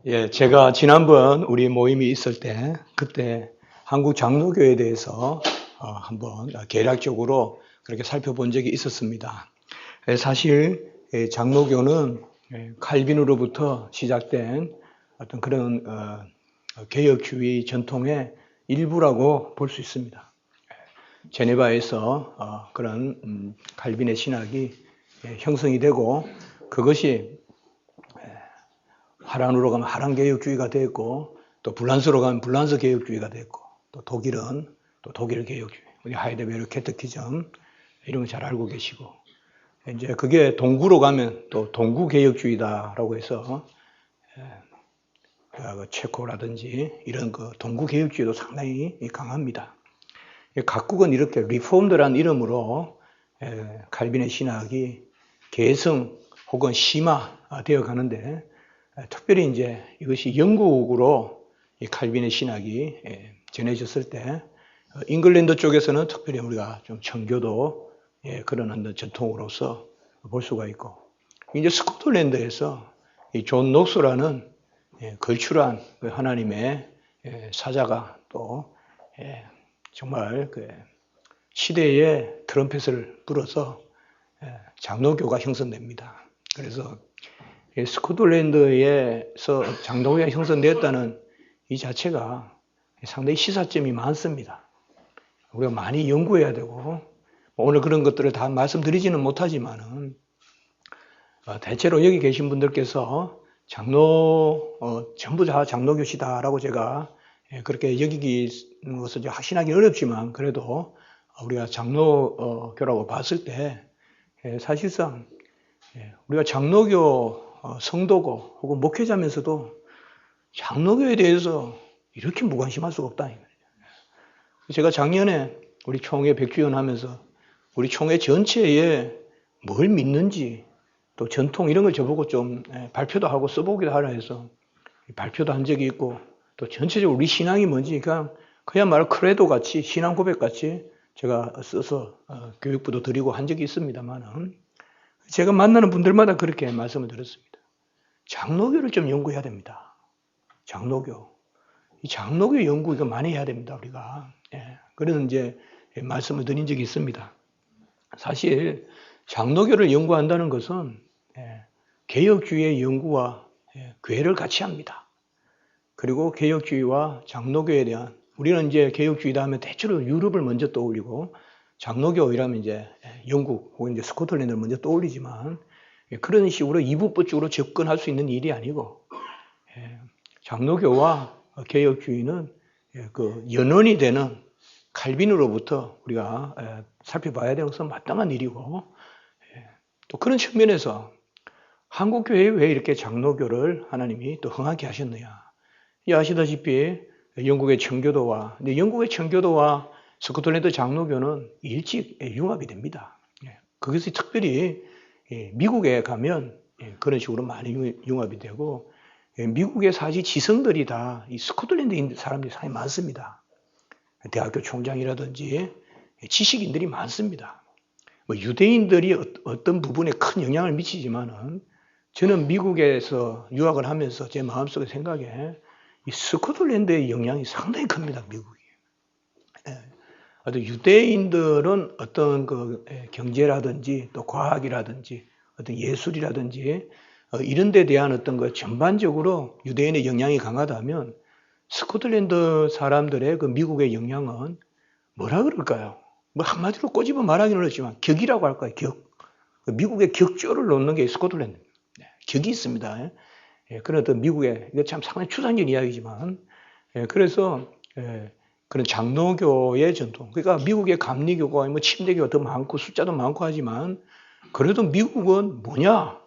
예, 제가 지난번 우리 모임이 있을 때, 그때 한국 장로교에 대해서 한번 개략적으로 그렇게 살펴본 적이 있었습니다. 사실 장로교는 칼빈으로부터 시작된 어떤 그런 개혁주의 전통의 일부라고 볼 수 있습니다. 제네바에서 그런 칼빈의 신학이 형성이 되고 그것이 하란으로 가면 하란 개혁주의가 됐고 또 불란서로 가면 불란서 개혁주의가 됐고 또 독일은 또 독일 개혁주의, 우리 하이데베르 캐테키즘 이런 거 잘 알고 계시고 이제 그게 동구로 가면 또 동구 개혁주의다라고 해서 체코라든지 이런 그 동구 개혁주의도 상당히 강합니다. 각국은 이렇게 리폼드라는 이름으로 칼빈의 신학이 계승 혹은 심화되어 가는데 특별히 이제 이것이 영국으로 이 칼빈의 신학이 전해졌을 때 잉글랜드 쪽에서는 특별히 우리가 좀 청교도 그런 전통으로서 볼 수가 있고 이제 스코틀랜드에서 이 존 녹스라는 걸출한 하나님의 사자가 또 정말 그 시대의 트럼펫을 불어서 장로교가 형성됩니다. 그래서 스코틀랜드에서 장로교가 형성되었다는 이 자체가 상당히 시사점이 많습니다. 우리가 많이 연구해야 되고 오늘 그런 것들을 다 말씀드리지는 못하지만은 대체로 여기 계신 분들께서 전부 다 장로교시다라고 제가 그렇게 여기는 것을 확신하기 어렵지만 그래도 우리가 장로교라고 봤을 때 사실상 우리가 장로교 성도고 혹은 목회자면서도 장로교에 대해서 이렇게 무관심할 수가 없다. 제가 작년에 우리 총회 백주연 하면서 우리 총회 전체에 뭘 믿는지 또 전통 이런 걸 저보고 좀 발표도 하고 써보기도 하라 해서 발표도 한 적이 있고 또 전체적으로 우리 신앙이 뭔지 그야말로 크레도 같이 신앙 고백 같이 제가 써서 교육부도 드리고 한 적이 있습니다만은 제가 만나는 분들마다 그렇게 말씀을 드렸습니다. 장로교를 좀 연구해야 됩니다. 장로교. 이 장로교 연구 이거 많이 해야 됩니다, 우리가. 그래서 이제 말씀을 드린 적이 있습니다. 사실 장로교를 연구한다는 것은 개혁주의의 연구와 괴를 같이 합니다. 그리고 개혁주의와 장로교에 대한 우리는 이제 개혁주의다 하면 대체로 유럽을 먼저 떠올리고 장로교이라면 이제 영국 혹은 이제 스코틀랜드를 먼저 떠올리지만 그런 식으로 이북법적으로 접근할 수 있는 일이 아니고 장로교와 개혁주의는 그 연원이 되는 칼빈으로부터 우리가 살펴봐야 되는 것은 마땅한 일이고 또 그런 측면에서 한국교회에 왜 이렇게 장로교를 하나님이 또 흥하게 하셨느냐. 아시다시피 영국의 청교도와 스코틀랜드 장로교는 일찍 융합이 됩니다. 그것이 특별히 미국에 가면 그런 식으로 많이 융합이 되고 미국의 사실 지성들이 다 이 스코틀랜드 사람들이 상당히 많습니다. 대학교 총장이라든지 지식인들이 많습니다. 뭐 유대인들이 어떤 부분에 큰 영향을 미치지만은 저는 미국에서 유학을 하면서 제 마음속에 생각에 이 스코틀랜드의 영향이 상당히 큽니다, 미국이. 유대인들은 어떤 그 경제라든지 또 과학이라든지 어떤 예술이라든지 이런 데 대한 어떤 그 전반적으로 유대인의 영향이 강하다면 스코틀랜드 사람들의 그 미국의 영향은 뭐라 그럴까요? 뭐 한마디로 꼬집어 말하기는 어렵지만 격이라고 할까요? 격. 미국의 격조를 놓는 게 스코틀랜드. 격이 있습니다. 그런 어떤 미국의 이거 참 상당히 추상적인 이야기지만 그래서 그런 장로교의 전통. 그러니까 미국의 감리교가 뭐 침례교가 더 많고 숫자도 많고 하지만 그래도 미국은 뭐냐?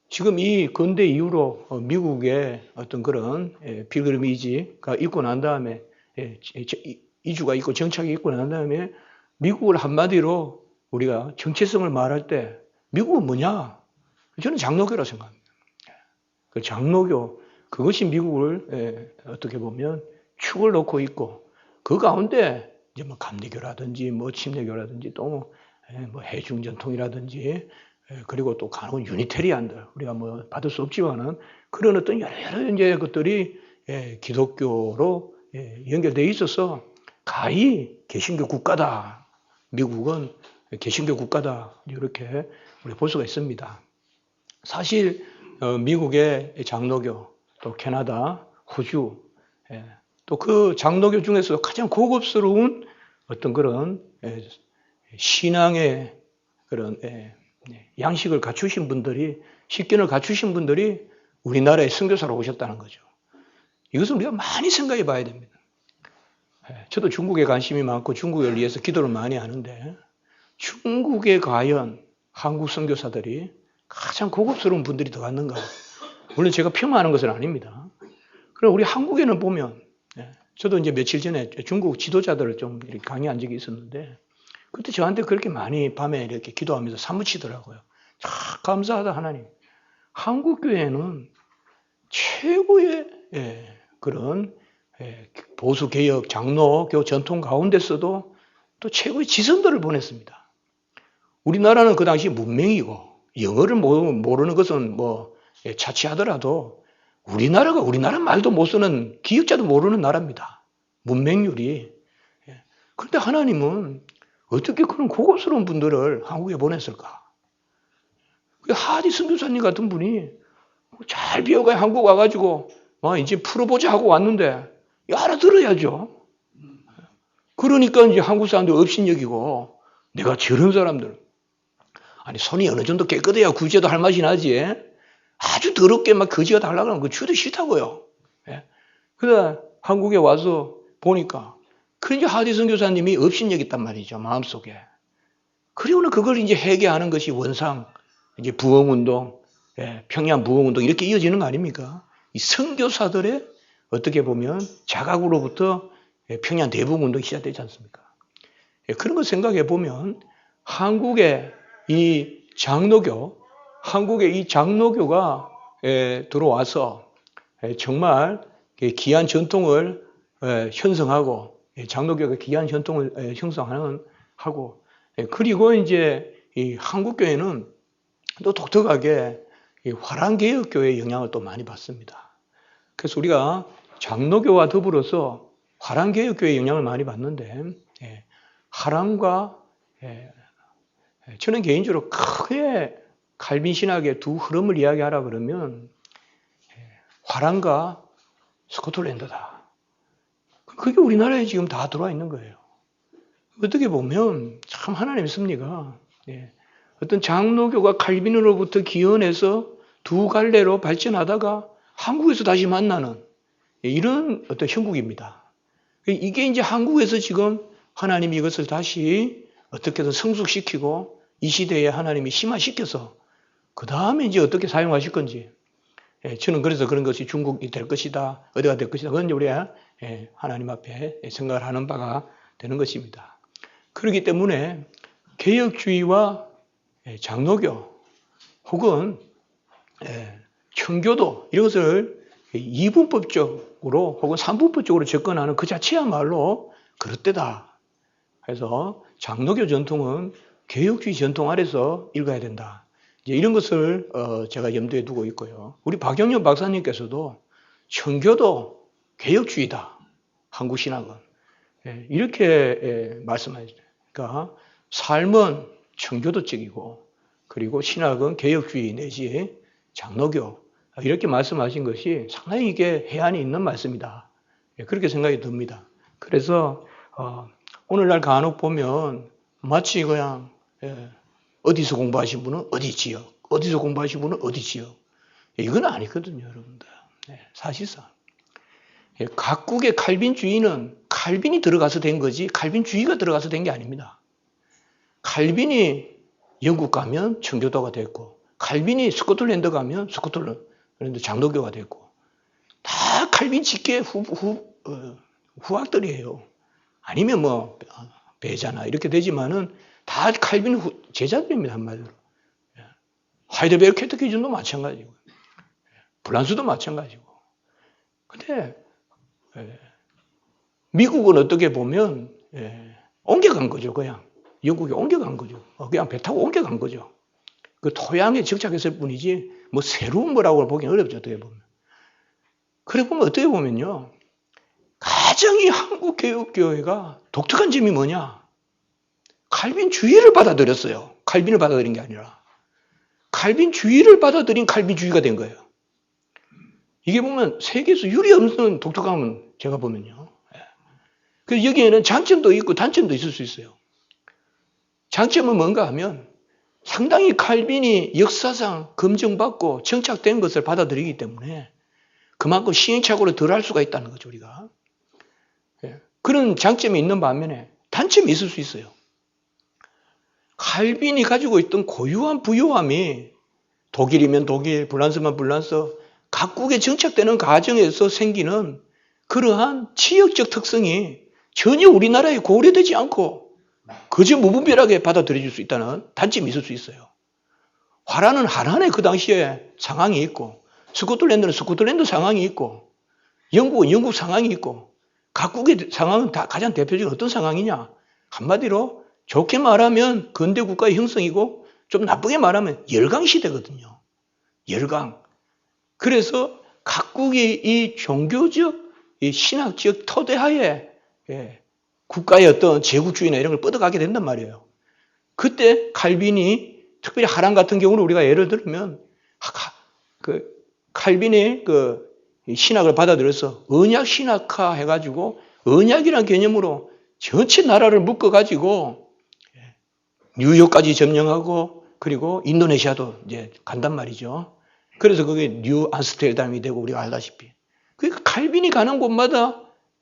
지금 이 근대 이후로 미국의 어떤 그런 필그리미지가 있고 난 다음에 이주가 있고 정착이 있고 난 다음에 미국을 한마디로 우리가 정체성을 말할 때 미국은 뭐냐? 저는 장로교라고 생각합니다. 그 장로교 그것이 미국을 어떻게 보면 축을 놓고 있고 그 가운데 이제 뭐 감리교라든지 뭐 침례교라든지 또 뭐 해중 전통이라든지 그리고 또 간혹 유니테리안들, 우리가 뭐 받을 수 없지만은 그런 어떤 여러 이제 것들이 기독교로 연결되어 있어서 가히 개신교 국가다. 미국은 개신교 국가다. 이렇게 우리 볼 수가 있습니다. 사실 미국의 장로교, 또 캐나다, 호주, 또 그 장로교 중에서 가장 고급스러운 어떤 그런 신앙의 그런 양식을 갖추신 분들이, 식견을 갖추신 분들이 우리나라에 선교사로 오셨다는 거죠. 이것은 우리가 많이 생각해 봐야 됩니다. 저도 중국에 관심이 많고 중국을 위해서 기도를 많이 하는데, 중국에 과연 한국 선교사들이 가장 고급스러운 분들이 더 왔는가? 물론 제가 폄하하는 것은 아닙니다. 그럼 우리 한국에는 보면, 저도 이제 며칠 전에 중국 지도자들을 좀 이렇게 강의한 적이 있었는데, 그때 저한테 그렇게 많이 밤에 이렇게 기도하면서 사무치더라고요. 참 감사하다 하나님. 한국 교회는 최고의 그런 보수 개혁 장로교 전통 가운데서도 또 최고의 지성들을 보냈습니다. 우리나라는 그 당시 문맹이고 영어를 모르는 것은 뭐 차치하더라도 우리나라가 우리나라 말도 못 쓰는 기역자도 모르는 나라입니다. 문맹률이. 그런데 하나님은 어떻게 그런 고급스러운 분들을 한국에 보냈을까? 하디 선교사님 같은 분이 잘 비어가 한국 와가지고 이제 풀어보자 하고 왔는데 알아들어야죠. 그러니까 이제 한국 사람들 업신여기고, 내가 저런 사람들, 아니 손이 어느 정도 깨끗해야 구제도 할 맛이 나지. 아주 더럽게 막 거지가 달라고 하는 거 주도 싫다고요. 그러다 한국에 와서 보니까 그 이제 하디 선교사님이 업신여겼단 말이죠, 마음속에. 그리고는 그걸 이제 회개하는 것이 원상 이제 부흥운동, 평양 부흥운동 이렇게 이어지는 거 아닙니까? 이 선교사들의 어떻게 보면 자각으로부터 평양 대부흥운동이 시작되지 않습니까? 그런 걸 생각해 보면 한국의 이 장로교, 한국의 이 장로교가 들어와서 정말 귀한 전통을 형성하고, 장로교가 귀한 전통을 형성하는 하고, 그리고 이제 이 한국 교회는 또 독특하게 이 화랑개혁교회의 영향을 또 많이 받습니다. 그래서 우리가 장로교와 더불어서 화랑개혁교회의 영향을 많이 받는데, 화랑과 저는 개인적으로 크게 칼빈 신학의 두 흐름을 이야기하라 그러면 화랑과 스코틀랜드다. 그게 우리나라에 지금 다 들어와 있는 거예요. 어떻게 보면 참 하나님의 섭리가, 어떤 장로교가 칼빈으로부터 기원해서 두 갈래로 발전하다가 한국에서 다시 만나는 이런 어떤 형국입니다. 이게 이제 한국에서 지금 하나님이 이것을 다시 어떻게든 성숙시키고 이 시대에 하나님이 심화시켜서 그 다음에 이제 어떻게 사용하실 건지, 저는 그래서 그런 것이 중국이 될 것이다, 어디가 될 것이다, 그건 우리 하나님 앞에 생각을 하는 바가 되는 것입니다. 그렇기 때문에 개혁주의와 장로교 혹은 청교도 이런 것을 이분법적으로 혹은 삼분법적으로 접근하는 그 자체야말로 그릇되다. 그래서 장로교 전통은 개혁주의 전통 아래서 읽어야 된다. 이제 이런 것을 제가 염두에 두고 있고요. 우리 박영렬 박사님께서도 청교도 개혁주의다. 한국 신학은. 이렇게 말씀하시죠. 그러니까 삶은 청교도적이고 그리고 신학은 개혁주의 내지 장로교, 이렇게 말씀하신 것이 상당히 이게 해안이 있는 말씀이다. 그렇게 생각이 듭니다. 그래서 오늘날 간혹 보면 마치 그냥 어디서 공부하신 분은 어디 지역, 어디서 공부하신 분은 어디 지역. 이건 아니거든요, 여러분들. 사실상. 각국의 칼빈주의는 칼빈이 들어가서 된 거지 칼빈주의가 들어가서 된 게 아닙니다. 칼빈이 영국 가면 청교도가 됐고, 칼빈이 스코틀랜드 가면 스코틀랜드 장로교가 됐고, 다 칼빈 직계 후학들이에요. 아니면 뭐 배자나 이렇게 되지만은 다 칼빈 제자들입니다, 한마디로. 하이델베르 캐테키즘도 마찬가지고, 프랑스도 마찬가지고. 근데 미국은 어떻게 보면 옮겨간 거죠, 그냥. 영국에 옮겨간 거죠. 그냥 배 타고 옮겨간 거죠. 그 토양에 정착했을 뿐이지 뭐 새로운 거라고 보기는 어렵죠. 어떻게 보면. 그래 보면 어떻게 보면요. 가장 이 한국개혁교회가 독특한 점이 뭐냐. 칼빈주의를 받아들였어요. 칼빈을 받아들인 게 아니라. 칼빈주의를 받아들인 칼빈주의가 된 거예요. 이게 보면 세계에서 유례 없는 독특함은 제가 보면요. 그래서 여기에는 장점도 있고 단점도 있을 수 있어요. 장점은 뭔가 하면 상당히 칼빈이 역사상 검증받고 정착된 것을 받아들이기 때문에 그만큼 시행착오를 덜 할 수가 있다는 거죠, 우리가. 그런 장점이 있는 반면에 단점이 있을 수 있어요. 칼빈이 가지고 있던 고유한 부유함이 독일이면 독일, 불란서면 불란서, 각국에 정착되는 과정에서 생기는 그러한 지역적 특성이 전혀 우리나라에 고려되지 않고 그저 무분별하게 받아들여질 수 있다는 단점이 있을 수 있어요. 화란은 하란의 그 당시에 상황이 있고, 스코틀랜드는 스코틀랜드 상황이 있고, 영국은 영국 상황이 있고, 각국의 상황은 다 가장 대표적인 어떤 상황이냐? 한마디로 좋게 말하면 근대 국가의 형성이고, 좀 나쁘게 말하면 열강 시대거든요. 열강. 그래서 각국의 이 종교적, 이 신학적 토대하에 국가의 어떤 제국주의나 이런 걸 뻗어가게 된단 말이에요. 그때 칼빈이 특별히 하란 같은 경우는 우리가 예를 들면 칼빈의 그 신학을 받아들여서 언약 신학화 해가지고 언약이라는 개념으로 전체 나라를 묶어가지고 뉴욕까지 점령하고 그리고 인도네시아도 이제 간단 말이죠. 그래서 그게 뉴 암스테르담이 되고 우리가 알다시피. 그러니까 칼빈이 가는 곳마다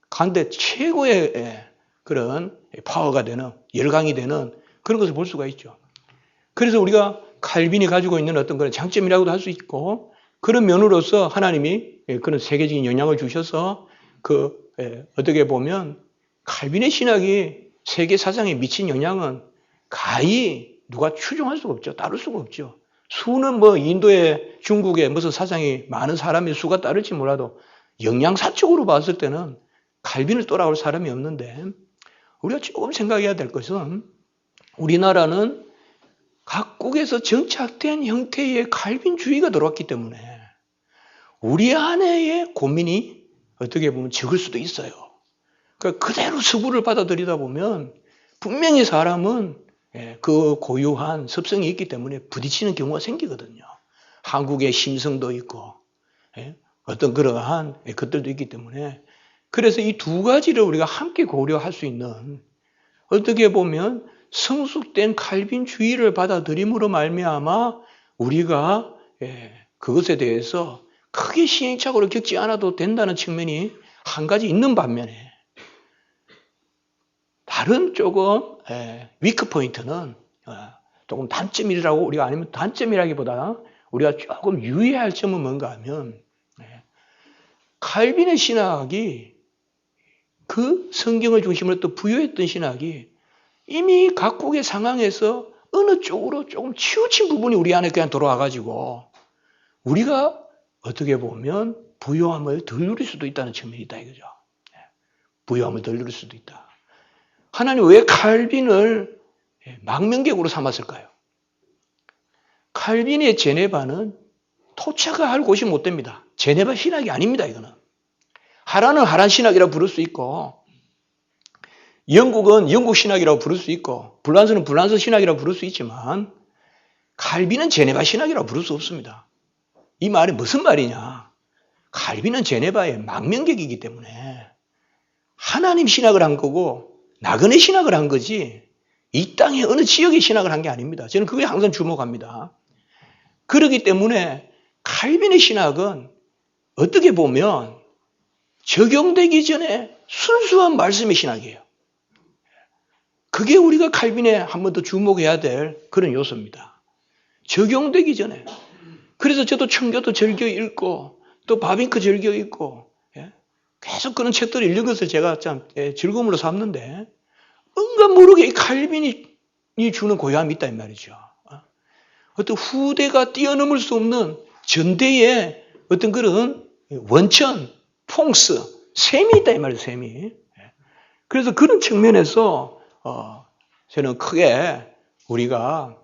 간데 최고의 그런 파워가 되는, 열강이 되는 그런 것을 볼 수가 있죠. 그래서 우리가 칼빈이 가지고 있는 어떤 그런 장점이라고도 할 수 있고, 그런 면으로서 하나님이 그런 세계적인 영향을 주셔서 어떻게 보면 칼빈의 신학이 세계 사상에 미친 영향은 가히 누가 추정할 수가 없죠. 따를 수가 없죠. 수는 뭐 인도에 중국에 무슨 사상이 많은 사람의 수가 따를지 몰라도 영양사적으로 봤을 때는 칼빈을 따라올 사람이 없는데, 우리가 조금 생각해야 될 것은 우리나라는 각국에서 정착된 형태의 칼빈주의가 들어왔기 때문에 우리 안에의 고민이 어떻게 보면 적을 수도 있어요. 그러니까 그대로 서구를 받아들이다 보면 분명히 사람은 그 고유한 습성이 있기 때문에 부딪히는 경우가 생기거든요. 한국의 심성도 있고 어떤 그러한 것들도 있기 때문에, 그래서 이 두 가지를 우리가 함께 고려할 수 있는, 어떻게 보면 성숙된 칼빈주의를 받아들임으로 말미암아 우리가 그것에 대해서 크게 시행착오를 겪지 않아도 된다는 측면이 한 가지 있는 반면에, 다른 조금 위크 포인트는 조금 단점이라고, 우리가 아니면 단점이라기보다 우리가 조금 유의할 점은 뭔가 하면, 칼빈의 신학이 그 성경을 중심으로 또 부여했던 신학이 이미 각국의 상황에서 어느 쪽으로 조금 치우친 부분이 우리 안에 그냥 들어와가지고 우리가 어떻게 보면 부요함을 덜 누릴 수도 있다는 측면이 있다 이거죠. 부요함을 덜 누릴 수도 있다. 하나님 왜 칼빈을 망명객으로 삼았을까요? 칼빈의 제네바는 토착을 할 곳이 못 됩니다. 제네바 신학이 아닙니다, 이거는. 하란은 하란 신학이라고 부를 수 있고, 영국은 영국 신학이라고 부를 수 있고, 불란서는 불란서 신학이라고 부를 수 있지만, 칼빈은 제네바 신학이라고 부를 수 없습니다. 이 말이 무슨 말이냐? 칼빈은 제네바의 망명객이기 때문에 하나님 신학을 한 거고 나그네 신학을 한 거지 이 땅의 어느 지역의 신학을 한 게 아닙니다. 저는 그거에 항상 주목합니다. 그렇기 때문에 칼빈의 신학은 어떻게 보면 적용되기 전에 순수한 말씀의 신학이에요. 그게 우리가 칼빈에 한 번 더 주목해야 될 그런 요소입니다. 적용되기 전에. 그래서 저도 청교도 즐겨 읽고 또 바빙크 즐겨 읽고 계속 그런 책들을 읽는 것을 제가 참 즐거움으로 삼는데, 뭔가 모르게 이 칼빈이 주는 고요함이 있다 이 말이죠. 어떤 후대가 뛰어넘을 수 없는 전대의 어떤 그런 원천, 퐁스, 셈이 있다 이 말이에요. 셈이. 그래서 그런 측면에서 저는 크게 우리가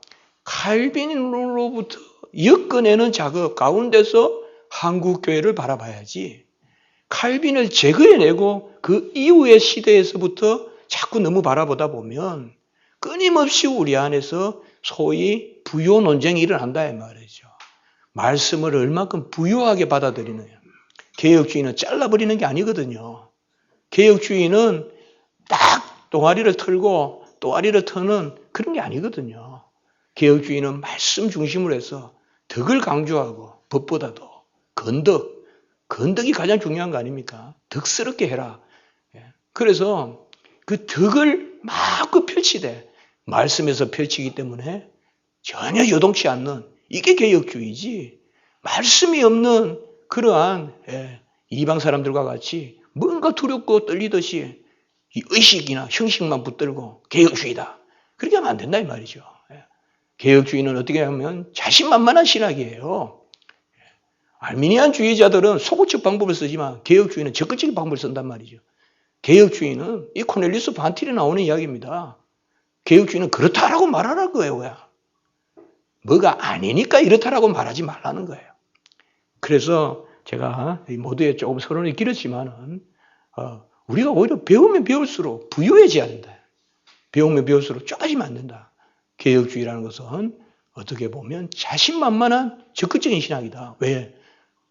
칼빈으로부터 엮어내는 작업 가운데서 한국교회를 바라봐야지, 칼빈을 제거해내고 그 이후의 시대에서부터 자꾸 너무 바라보다 보면 끊임없이 우리 안에서 소위 부요 논쟁이 일어난다 이 말이죠. 말씀을 얼마큼 부요하게 받아들이느냐. 개혁주의는 잘라버리는 게 아니거든요. 개혁주의는 딱 동아리를 털고 또아리를 터는 그런 게 아니거든요. 개혁주의는 말씀 중심으로 해서 덕을 강조하고 법보다도 건덕이 가장 중요한 거 아닙니까? 덕스럽게 해라. 그래서 그 덕을 마구 펼치되 말씀에서 펼치기 때문에 전혀 요동치 않는 이게 개혁주의지, 말씀이 없는 그러한 이방 사람들과 같이 뭔가 두렵고 떨리듯이 의식이나 형식만 붙들고 개혁주의다, 그렇게 하면 안 된다 이 말이죠. 개혁주의는 어떻게 하면 자신만만한 신학이에요. 알미니안주의자들은 소극적 방법을 쓰지만 개혁주의는 적극적인 방법을 쓴단 말이죠. 개혁주의는 이 코넬리우스 반틸이 나오는 이야기입니다. 개혁주의는 그렇다라고 말하라는 거예요. 왜? 뭐가 아니니까 이렇다라고 말하지 말라는 거예요. 그래서 제가 모두에 조금 서론이 길었지만은 우리가 오히려 배우면 배울수록 부유해져야 된다. 배우면 배울수록 좁아지면 안 된다. 개혁주의라는 것은 어떻게 보면 자신만만한 적극적인 신학이다. 왜?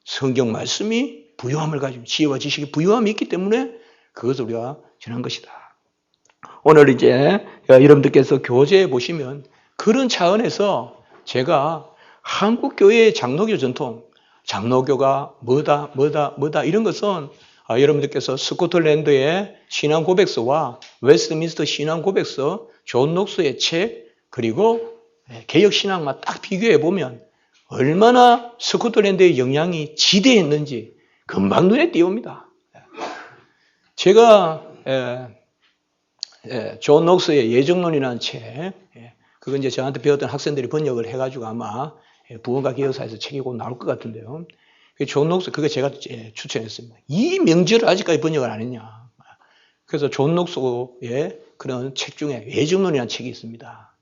성경 말씀이 부유함을 가지고 지혜와 지식이 부유함이 있기 때문에 그것을 우리가 전한 것이다. 오늘 이제 여러분들께서 교재에 보시면 그런 차원에서 제가 한국교회의 장로교 전통, 장로교가 뭐다 이런 것은 여러분들께서 스코틀랜드의 신앙 고백서와 웨스트민스터 신앙 고백서, 존 녹스의 책, 그리고 개혁 신앙만 딱 비교해 보면 얼마나 스코틀랜드의 영향이 지대했는지 금방 눈에 띄웁니다. 제가 존 녹스의 예정론이라는 책, 그건 이제 저한테 배웠던 학생들이 번역을 해가지고 아마 부흥과 개혁사에서 책이 곧 나올 것 같은데요. 존 녹스, 그거 제가 추천했습니다. 이 명절을 아직까지 번역을 안 했냐. 그래서 존 녹스의 그런 책 중에 예정론이라는 책이 있습니다.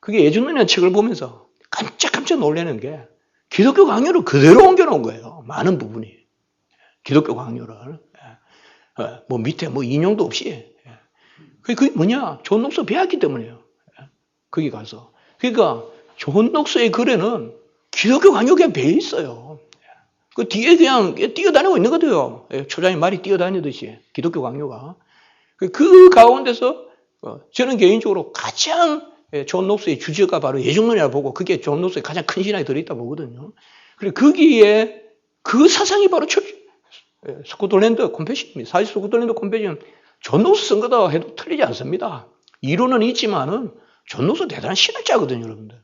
그게 예정론이라는 책을 보면서 깜짝 놀라는 게 기독교 강요를 그대로 옮겨놓은 거예요. 많은 부분이. 기독교 강요를. 뭐 밑에 뭐 인용도 없이. 그게 뭐냐? 존 녹스 배웠기 때문이에요. 거기 가서. 그러니까 존 녹스의 글에는 기독교 강요 그냥 배어 있어요. 그 뒤에 그냥 뛰어다니고 있는 거예요. 초장에 말이 뛰어다니듯이 기독교 강요가. 그 가운데서 저는 개인적으로 가장 존 녹스의 주제가 바로 예정론이라고 보고 그게 존 녹스의 가장 큰 신학이 들어있다 보거든요. 그리고 거기에 그 사상이 바로 스코틀랜드 콤패션입니다. 사실 스코틀랜드 콤패션 존 녹스 쓴 거다 해도 틀리지 않습니다. 이론은 있지만은 존 녹스 대단한 신학자거든요, 여러분들.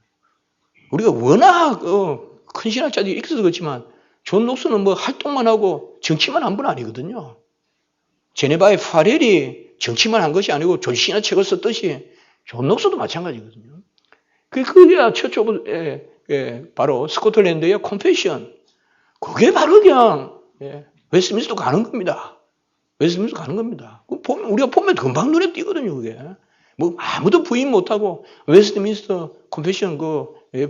우리가 워낙 큰 신학자들이 있어서 그렇지만 존 녹스는 뭐 활동만 하고 정치만 한 분 아니거든요. 제네바의 파렐이 정치만 한 것이 아니고 존신의 책을 썼듯이 존 녹스도 마찬가지거든요. 그게 최초로 바로 스코틀랜드의 콤패션. 그게 바로 그냥 웨스트민스터 가는 겁니다. 웨스트민스터 가는 겁니다. 우리가 보면 금방 눈에 띄거든요, 그게. 뭐 아무도 부인 못하고 웨스트민스터 콤패션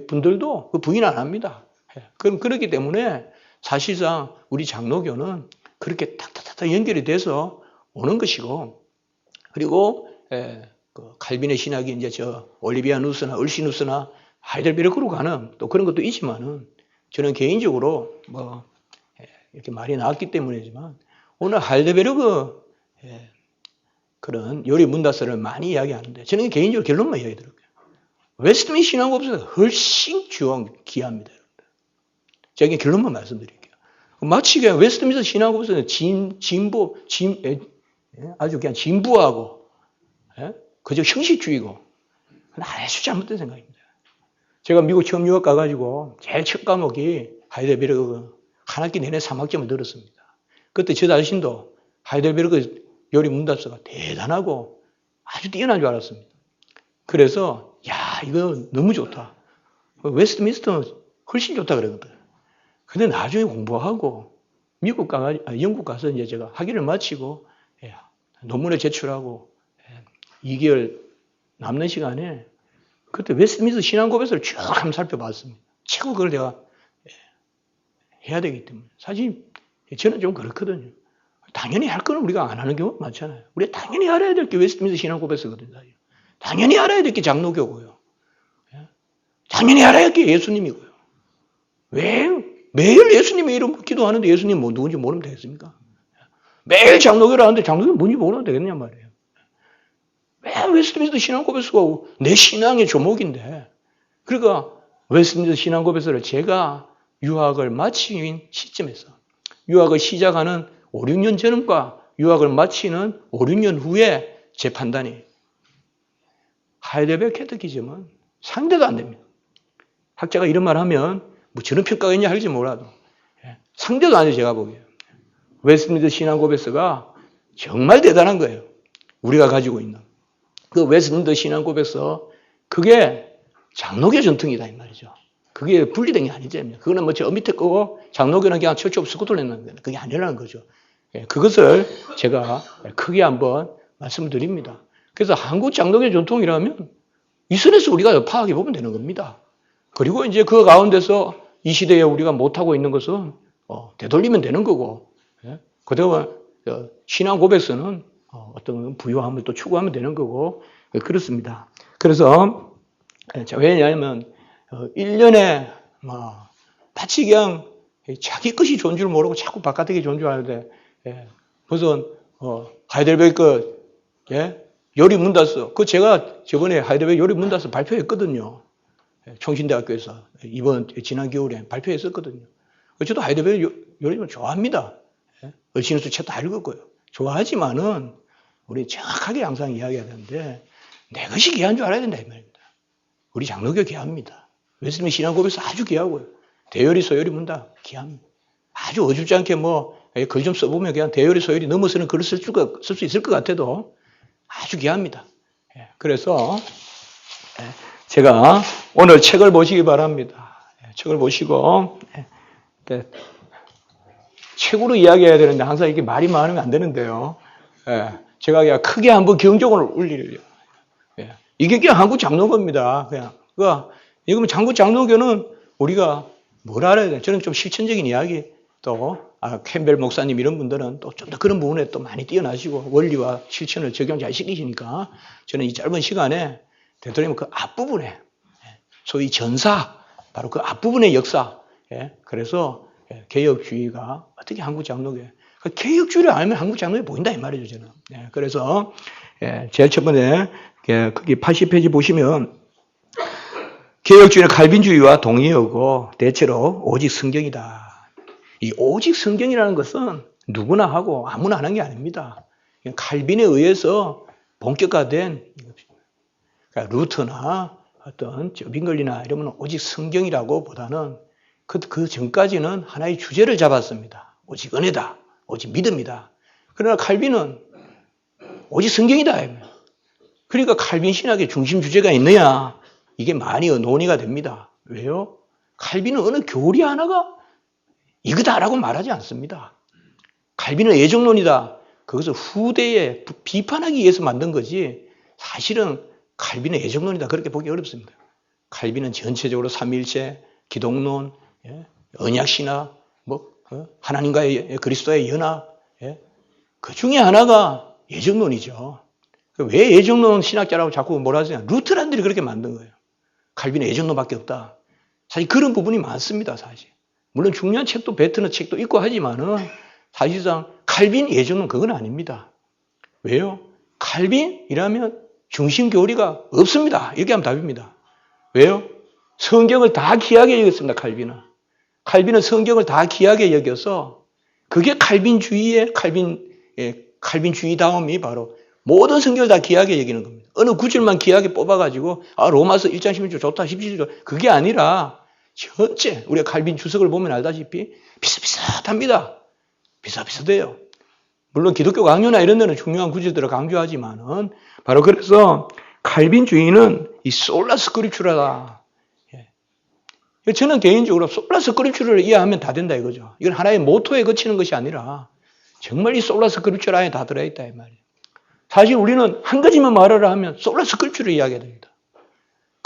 분들도 부인 안 합니다. 그렇기 때문에 사실상 우리 장로교는 그렇게 탁탁탁 연결이 돼서 오는 것이고, 그리고 칼빈의 신학이 이제 올리비아 누스나 얼시 누스나 하이델베르크로 가는 또 그런 것도 있지만은 저는 개인적으로 이렇게 말이 나왔기 때문이지만 오늘 하이델베르크 그런 요리 문다서를 많이 이야기하는데 저는 개인적으로 결론만 이야기 드릴게요. 웨스트민스터 신앙법서가 훨씬 귀합니다. 제가 결론만 말씀드릴게요. 마치 그냥 웨스트민스터 신앙법서는 아주 그냥 진부하고 그저 형식주의고 아주 잘못된 생각입니다. 제가 미국 처음 유학 가가지고 제일 첫 과목이 하이델베르크 한 학기 내내 3학점을 들었습니다. 그때 저 자신도 하이델베르크 요리 문답서가 대단하고 아주 뛰어난 줄 알았습니다. 그래서 이거 너무 좋다. 웨스트민스터는 훨씬 좋다 그러거든. 근데 나중에 공부하고 영국 가서 이제 제가 학위를 마치고 논문을 제출하고 2개월 남는 시간에 그때 웨스트민스터 신앙고백서를 쭉 한번 살펴봤습니다. 최고 그걸 내가 해야 되기 때문에. 사실 저는 좀 그렇거든요. 당연히 할 거는 우리가 안 하는 경우가 많잖아요. 우리가 당연히 알아야 될 게 웨스트민스터 신앙고백서거든요. 당연히 알아야 될 게 장로교고요. 당연히 알아야 할 게 예수님이고요. 왜 매일 예수님의 이름 기도하는데 예수님 뭐 누군지 모르면 되겠습니까? 매일 장로교를 하는데 장로교는 뭔지 모르면 되겠냐 말이에요. 왜 웨스트민스터 신앙고백서가 내 신앙의 조목인데. 그러니까 웨스트민스터 신앙고백서를 제가 유학을 마친 시점에서 유학을 시작하는 5, 6년 전과 유학을 마치는 5, 6년 후에 제 판단이 하이델베르 캐테키즘은 상대도 안 됩니다. 학자가 이런 말 하면 뭐 저런 평가가 있냐 할지 몰라도 상대도 안 돼요. 제가 보기에. 웨스트민스터 신앙고백서가 정말 대단한 거예요. 우리가 가지고 있는. 그 웨스트민스터 신앙고백서 그게 장로교 전통이다 이 말이죠. 그게 분리된 게 아니죠. 그거는 뭐 저 밑에 거고 장로교는 그냥 처치 오브 스코틀랜드는 거예요. 그게 아니라는 거죠. 그것을 제가 크게 한번 말씀드립니다. 그래서 한국 장로교 전통이라면 이 선에서 우리가 파악해 보면 되는 겁니다. 그리고 이제 그 가운데서 이 시대에 우리가 못하고 있는 것은 되돌리면 되는 거고, 그다음에 신앙 고백서는 어떤 부유함을 또 추구하면 되는 거고, 그렇습니다. 그래서 왜냐하면 1년에 마치 그냥 자기 것이 좋은 줄 모르고 자꾸 바깥에 게 좋은 줄 아는데, 무슨 하이델베르크 요리 문다스, 그 제가 저번에 하이델베르크 요리 문다스 발표했거든요. 총신대학교에서 지난 겨울에 발표했었거든요. 저도 하이델베르크 요리를 좋아합니다. 얼씨누스 책 다 읽었고요. 좋아하지만은 우리 정확하게 항상 이야기해야 되는데 내 것이 귀한 줄 알아야 된다 이 말입니다. 우리 장로교 귀합니다. 웨스트민스터 신앙고백서 아주 귀하고요. 대요리 소요리 문다 귀합니다. 아주 어줍지 않게 글 좀 써보면 그냥 대요리 소요리 넘어서는 글을 쓸 수 있을 것 같아도 아주 귀합니다. 그래서 제가 오늘 책을 보시기 바랍니다. 책을 보시고 책으로 이야기해야 되는데 항상 이렇게 말이 많으면 안 되는데요. 제가 그냥 크게 한번 경종을 울리려고. 이게 그냥 한국 장로교입니다. 이거면 한국 장로교는 우리가 뭘 알아야 돼? 저는 좀 실천적인 이야기 캠벨 목사님 이런 분들은 또 좀 더 그런 부분에 또 많이 뛰어나시고 원리와 실천을 적용 잘 시키시니까 저는 이 짧은 시간에 되도록이면 그 앞부분에 소위 전사 바로 그 앞부분의 역사 그래서 개혁주의가 어떻게 한국 장로교에 개혁주의를 알면 한국 장로교에 보인다 이 말이죠 저는. 그래서 제일 첫 번째 거기 80페이지 보시면 개혁주의는 칼빈주의와 동의하고 대체로 오직 성경이다. 이 오직 성경이라는 것은 누구나 하고 아무나 하는 게 아닙니다. 칼빈에 의해서 본격화된 그러니까 루터나 어떤 빙글리나 이러면 오직 성경이라고 보다는 그 전까지는 하나의 주제를 잡았습니다. 오직 은혜다. 오직 믿음이다. 그러나 칼빈은 오직 성경이다. 그러니까 칼빈 신학의 중심 주제가 있느냐 이게 많이 논의가 됩니다. 왜요? 칼빈은 어느 교리 하나가 이거다라고 말하지 않습니다. 칼빈은 애정론이다. 그것을 후대에 비판하기 위해서 만든 거지 사실은 칼빈은 애정론이다. 그렇게 보기 어렵습니다. 칼빈은 전체적으로 삼위일체, 기독론, 언약신학, 하나님과의 그리스도의 연합, 그 중에 하나가 애정론이죠. 왜 애정론 신학자라고 자꾸 뭐라 하시냐. 루터란들이 그렇게 만든 거예요. 칼빈은 애정론밖에 없다. 사실 그런 부분이 많습니다. 사실. 물론 중요한 책도 베트는 책도 있고 하지만은 사실상 칼빈 애정론 그건 아닙니다. 왜요? 칼빈이라면 중심 교리가 없습니다. 이렇게 하면 답입니다. 왜요? 성경을 다 귀하게 여겼습니다. 칼빈은 성경을 다 귀하게 여겨서 그게 칼빈주의의 칼빈주의다움이 바로 모든 성경을 다 귀하게 여기는 겁니다. 어느 구절만 귀하게 뽑아가지고 로마서 1장 11절 좋다 17절 그게 아니라 전체 우리가 칼빈 주석을 보면 알다시피 비슷비슷합니다. 비슷비슷해요. 물론 기독교 강요나 이런 데는 중요한 구절들을 강조하지만은 바로 그래서 칼빈주의는 이 솔라 스크립추라다. 저는 개인적으로 솔라 스크립추를 이해하면 다 된다 이거죠. 이건 하나의 모토에 그치는 것이 아니라 정말 이 솔라 스크립추 안에 다 들어있다 이 말이에요. 사실 우리는 한 가지만 말하라 하면 솔라 스크립추를 이야기해야 됩니다.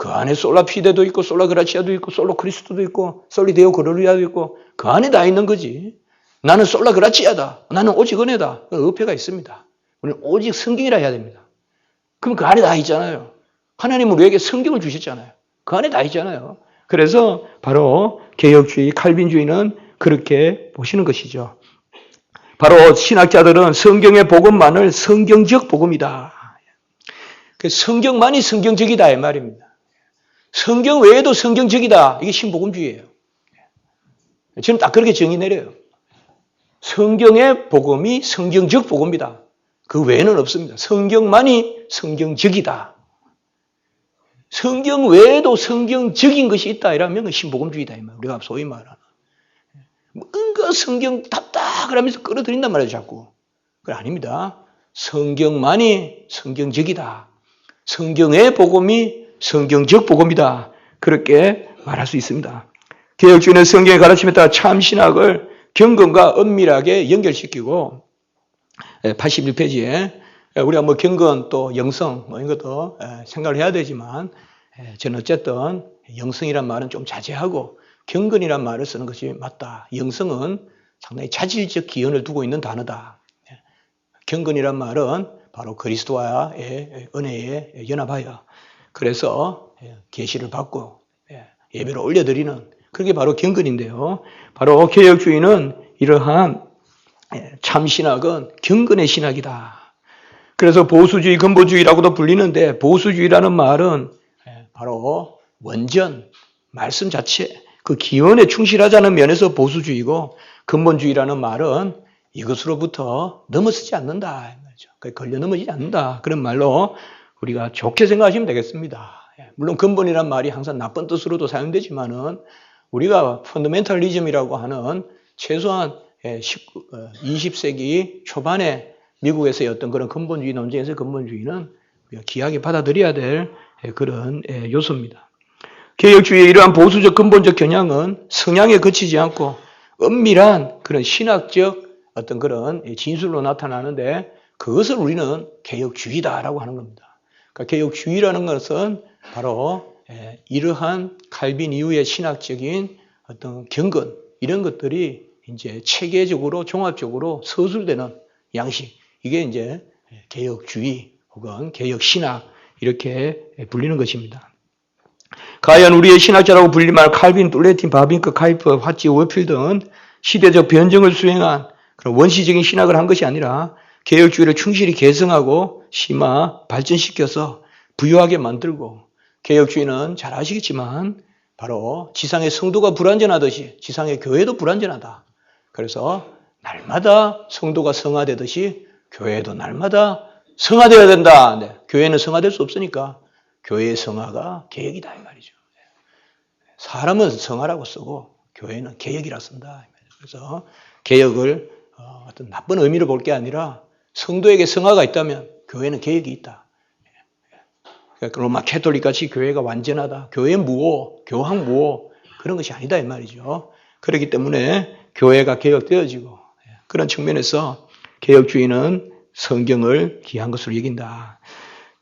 그 안에 솔라 피데도 있고 솔라 그라치아도 있고 솔로 크리스토도 있고 솔리 데오 글로리아도 있고 그 안에 다 있는 거지. 나는 솔라 그라치아다. 나는 오직 은혜다. 어폐가 있습니다. 우리는 오직 성경이라 해야 됩니다. 그럼 그 안에 다 있잖아요. 하나님은 우리에게 성경을 주셨잖아요. 그 안에 다 있잖아요. 그래서 바로 개혁주의, 칼빈주의는 그렇게 보시는 것이죠. 바로 신학자들은 성경의 복음만을 성경적 복음이다. 성경만이 성경적이다 이 말입니다. 성경 외에도 성경적이다. 이게 신복음주의예요. 저는 딱 그렇게 정의 내려요. 성경의 복음이 성경적 복음이다. 그 외에는 없습니다. 성경만이 성경적이다. 성경 외에도 성경적인 것이 있다 이러면 신복음주의다 이 말. 우리가 소위 말하는 뭔가 성경 답다 그러면서 끌어들인단 말이에요 자꾸. 그건 아닙니다. 성경만이 성경적이다. 성경의 복음이 성경적 복음이다. 그렇게 말할 수 있습니다. 개혁주의는 성경의 가르침에 따라 참신학을 경건과 엄밀하게 연결시키고 81페이지에 우리가 뭐 경건 또 영성 뭐 이런 것도 생각을 해야 되지만 저는 어쨌든 영성이란 말은 좀 자제하고 경건이란 말을 쓰는 것이 맞다. 영성은 상당히 자질적 기원을 두고 있는 단어다. 경건이란 말은 바로 그리스도와의 은혜에 연합하여 그래서 계시를 받고 예배를 올려드리는 그게 바로 경건인데요. 바로 개혁주의는 이러한 참신학은 경건의 신학이다. 그래서 보수주의, 근본주의라고도 불리는데 보수주의라는 말은 바로 원전, 말씀 자체, 그 기원에 충실하자는 면에서 보수주의고 근본주의라는 말은 이것으로부터 넘어서지 않는다. 걸려 넘어지지 않는다. 그런 말로 우리가 좋게 생각하시면 되겠습니다. 물론 근본이란 말이 항상 나쁜 뜻으로도 사용되지만은 우리가 펀더멘탈리즘이라고 하는 최소한 20세기 초반에 미국에서의 어떤 그런 근본주의 논쟁에서 근본주의는 우리가 귀하게 받아들여야 될 그런 요소입니다. 개혁주의의 이러한 보수적 근본적 경향은 성향에 그치지 않고 엄밀한 그런 신학적 어떤 그런 진술로 나타나는데 그것을 우리는 개혁주의다라고 하는 겁니다. 그러니까 개혁주의라는 것은 바로 이러한 칼빈 이후의 신학적인 어떤 경건 이런 것들이 이제 체계적으로 종합적으로 서술되는 양식 이게 이제 개혁주의 혹은 개혁신학 이렇게 불리는 것입니다. 과연 우리의 신학자라고 불릴만한 칼빈, 둘레틴, 바빙크, 카이퍼, 화치, 워필 등 시대적 변정을 수행한 그런 원시적인 신학을 한 것이 아니라 개혁주의를 충실히 개성하고 심화, 발전시켜서 부유하게 만들고 개혁주의는 잘 아시겠지만 바로 지상의 성도가 불완전하듯이 지상의 교회도 불완전하다. 그래서 날마다 성도가 성화되듯이 교회도 날마다 성화되어야 된다. 네. 교회는 성화될 수 없으니까 교회의 성화가 개혁이다 이 말이죠. 사람은 성화라고 쓰고 교회는 개혁이라 쓴다. 그래서 개혁을 어떤 나쁜 의미로 볼 게 아니라 성도에게 성화가 있다면 교회는 개혁이 있다. 그러니까 로마 캐톨릭 같이 교회가 완전하다. 교회 무호, 교황 무호 그런 것이 아니다 이 말이죠. 그렇기 때문에 교회가 개혁되어지고 그런 측면에서 개혁주의는 성경을 귀한 것으로 여긴다.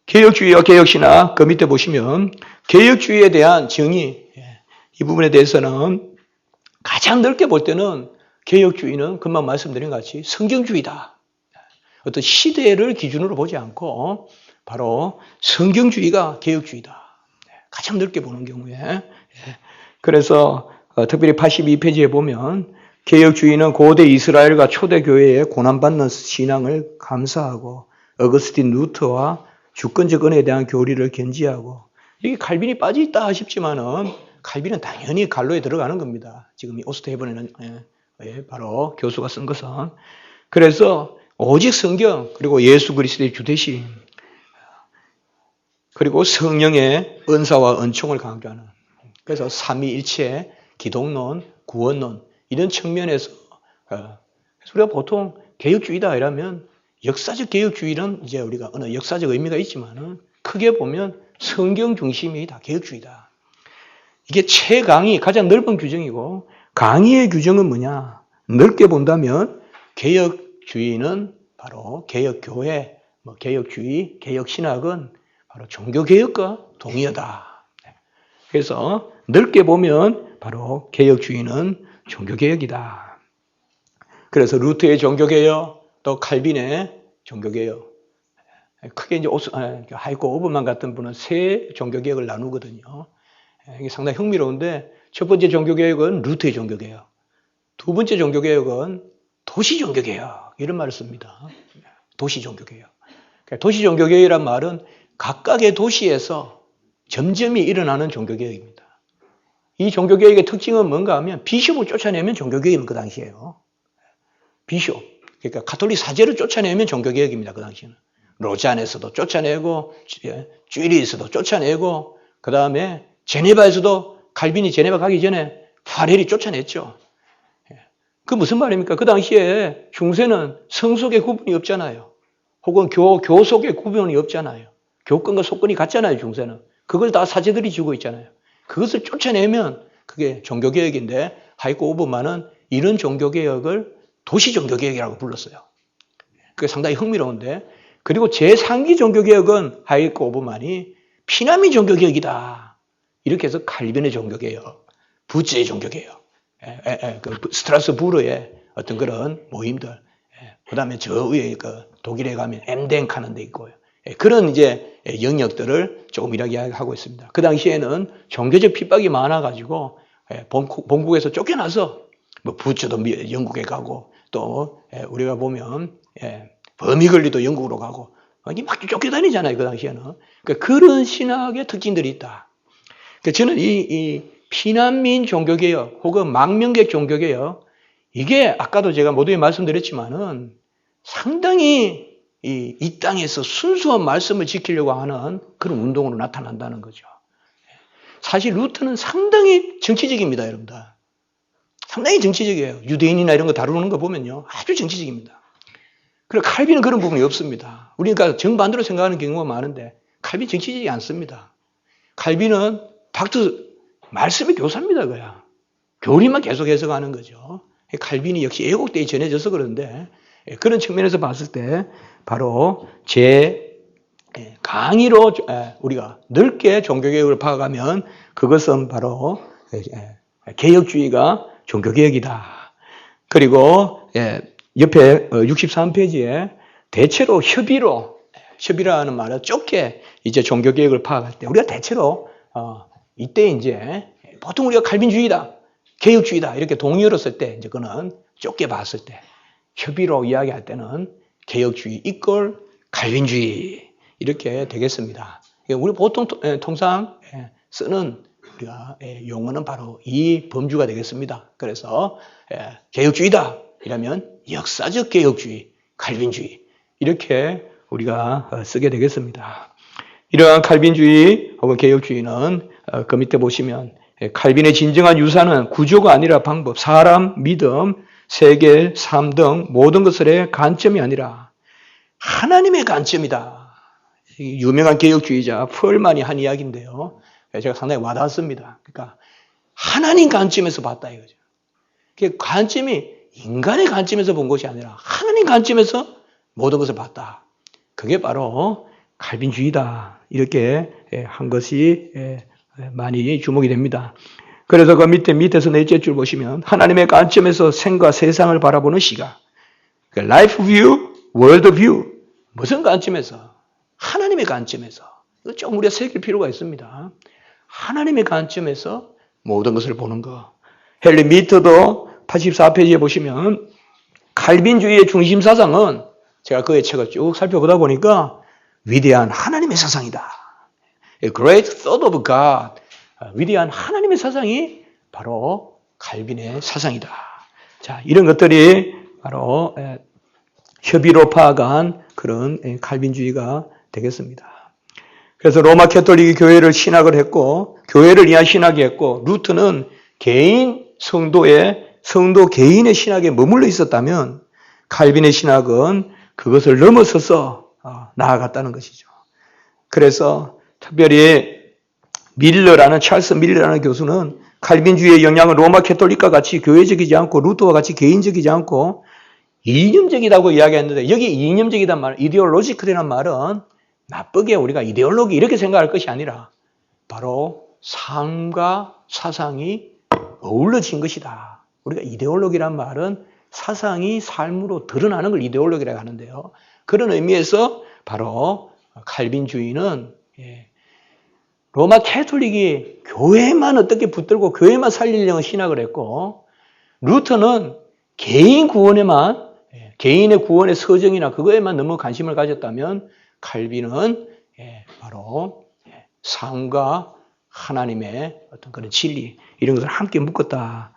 개혁주의와 개혁신학 그 밑에 보시면 개혁주의에 대한 정의 이 부분에 대해서는 가장 넓게 볼 때는 개혁주의는 금방 말씀드린 것 같이 성경주의다. 어떤 시대를 기준으로 보지 않고 바로 성경주의가 개혁주의다. 가장 넓게 보는 경우에. 그래서 특별히 82페이지에 보면 개혁주의는 고대 이스라엘과 초대교회의 고난받는 신앙을 감사하고 어거스틴 루터와 주권적 은혜에 대한 교리를 견지하고 여기 칼빈이 빠져있다 싶지만은 칼빈은 당연히 갈로에 들어가는 겁니다. 지금 이 오스트헤븐에는 바로 교수가 쓴 것은. 그래서 오직 성경 그리고 예수 그리스도의 주대신 그리고 성령의 은사와 은총을 강조하는 그래서 삼위일체, 기독론, 구원론 이런 측면에서 우리가 보통 개혁주의다 이러면 역사적 개혁주의는 이제 우리가 어느 역사적 의미가 있지만은 크게 보면 성경 중심이 다 개혁주의다. 이게 최강의 가장 넓은 규정이고 강의의 규정은 뭐냐? 넓게 본다면 개혁주의는 바로 개혁교회, 개혁주의, 개혁신학은 바로 종교개혁과 동의하다. 그래서 넓게 보면 바로 개혁주의는 종교개혁이다. 그래서 루터의 종교개혁, 또 칼빈의 종교개혁. 크게 이제 하이코 오버만 같은 분은 세 종교개혁을 나누거든요. 이게 상당히 흥미로운데, 첫 번째 종교개혁은 루터의 종교개혁. 두 번째 종교개혁은 도시종교개혁. 이런 말을 씁니다. 도시종교개혁. 도시종교개혁이란 말은 각각의 도시에서 점점이 일어나는 종교개혁입니다. 이 종교개혁의 특징은 뭔가 하면 비숍을 쫓아내면 종교개혁입니다. 그 당시에요. 비숍. 그러니까 가톨릭 사제를 쫓아내면 종교개혁입니다. 그 당시에는. 로잔에서도 쫓아내고, 쥐리에서도 쫓아내고, 그 다음에 제네바에서도 칼빈이 제네바 가기 전에 파렐이 쫓아냈죠. 그 무슨 말입니까? 그 당시에 중세는 성속의 구분이 없잖아요. 혹은 교속의 구분이 없잖아요. 교권과 속권이 같잖아요, 중세는. 그걸 다 사제들이 쥐고 있잖아요. 그것을 쫓아내면 그게 종교개혁인데, 하이코 오버만은 이런 종교개혁을 도시종교개혁이라고 불렀어요. 그게 상당히 흥미로운데, 그리고 제3기 종교개혁은 하이코 오버만이 피난민 종교개혁이다. 이렇게 해서 칼빈의 종교개혁, 부츠의 종교개혁, 스트라스부르의 어떤 그런 모임들, 그 다음에 저 위에 독일에 가면 엠덴카는 데 있고요. 그런 이제 영역들을 조금 이야기하고 있습니다. 그 당시에는 종교적 핍박이 많아가지고 본국에서 쫓겨나서 뭐 부츠도 영국에 가고 또 우리가 보면 버미걸리도 영국으로 가고 막 쫓겨다니잖아요. 그 당시에는. 그러니까 그런 신학의 특징들이 있다. 그러니까 저는 이 피난민 종교개혁 혹은 망명객 종교개혁, 이게 아까도 제가 모두에 말씀드렸지만은 상당히 이 땅에서 순수한 말씀을 지키려고 하는 그런 운동으로 나타난다는 거죠. 사실 루터는 상당히 정치적입니다, 여러분들. 상당히 정치적이에요. 유대인이나 이런 거 다루는 거 보면요, 아주 정치적입니다. 그리고 칼빈은 그런 부분이 없습니다. 우리가 정반대로 생각하는 경우가 많은데 칼빈 정치적이지 않습니다. 칼빈은 말씀의 교사입니다, 그야. 교리만 계속 해석하는 거죠. 칼빈이 역시 애국대에 전해져서 그런데 그런 측면에서 봤을 때 바로 강의로 우리가 넓게 종교개혁을 파악하면 그것은 바로 개혁주의가 종교개혁이다. 그리고 옆에 63페이지에 대체로 협의라는 말은 좁게 이제 종교개혁을 파악할 때 우리가 대체로 이때 이제 보통 우리가 칼빈주의다, 개혁주의다 이렇게 동의어를 쓸 때 이제 그거는 좁게 봤을 때 협의로 이야기할 때는 개혁주의 이꼴 칼빈주의 이렇게 되겠습니다. 우리 보통 통상 쓰는 우리가 용어는 바로 이 범주가 되겠습니다. 그래서 개혁주의다 이러면 역사적 개혁주의, 칼빈주의 이렇게 우리가 쓰게 되겠습니다. 이러한 칼빈주의 혹은 개혁주의는 그 밑에 보시면 칼빈의 진정한 유산은 구조가 아니라 방법, 사람, 믿음, 세계, 삶 등 모든 것의 관점이 아니라 하나님의 관점이다. 유명한 개혁주의자 펄만이 한 이야기인데요. 제가 상당히 와닿았습니다. 그러니까 하나님 관점에서 봤다 이거죠. 그 관점이 인간의 관점에서 본 것이 아니라 하나님 관점에서 모든 것을 봤다. 그게 바로 칼빈주의다. 이렇게 한 것이 많이 주목이 됩니다. 그래서 그 밑에서 넷째 줄 보시면 하나님의 관점에서 생과 세상을 바라보는 시각. 라이프 뷰, 월드 뷰. 무슨 관점에서? 하나님의 관점에서. 이거 좀 우리가 새길 필요가 있습니다. 하나님의 관점에서 모든 것을 보는 거. 헨리 미터도 84페이지에 보시면 칼빈주의의 중심 사상은 제가 그의 책을 쭉 살펴보다 보니까 위대한 하나님의 사상이다. A great thought of God. 위대한 하나님의 사상이 바로 칼빈의 사상이다. 자, 이런 것들이 바로 협의로 파악한 그런 칼빈주의가 되겠습니다. 그래서 로마 캐톨릭이 교회를 신학을 했고, 교회를 위한 신학이 했고, 루터는 개인 성도 개인의 신학에 머물러 있었다면, 칼빈의 신학은 그것을 넘어서서 나아갔다는 것이죠. 그래서 특별히 찰스 밀러라는 교수는 칼빈주의의 영향은 로마 캐톨릭과 같이 교회적이지 않고 루터와 같이 개인적이지 않고 이념적이라고 이야기했는데, 여기 이념적이란 말, 이데올로지컬이라는 말은 나쁘게 우리가 이데올로기 이렇게 생각할 것이 아니라 바로 삶과 사상이 어우러진 것이다. 우리가 이데올로기란 말은 사상이 삶으로 드러나는 걸 이데올로기라고 하는데요. 그런 의미에서 바로 칼빈주의는 로마 캐톨릭이 교회만 어떻게 붙들고 교회만 살리려는 신학을 했고, 루터는 개인 구원에만, 개인의 구원의 서정이나 그거에만 너무 관심을 가졌다면, 칼빈은 바로 삶과 하나님의 어떤 그런 진리, 이런 것을 함께 묶었다.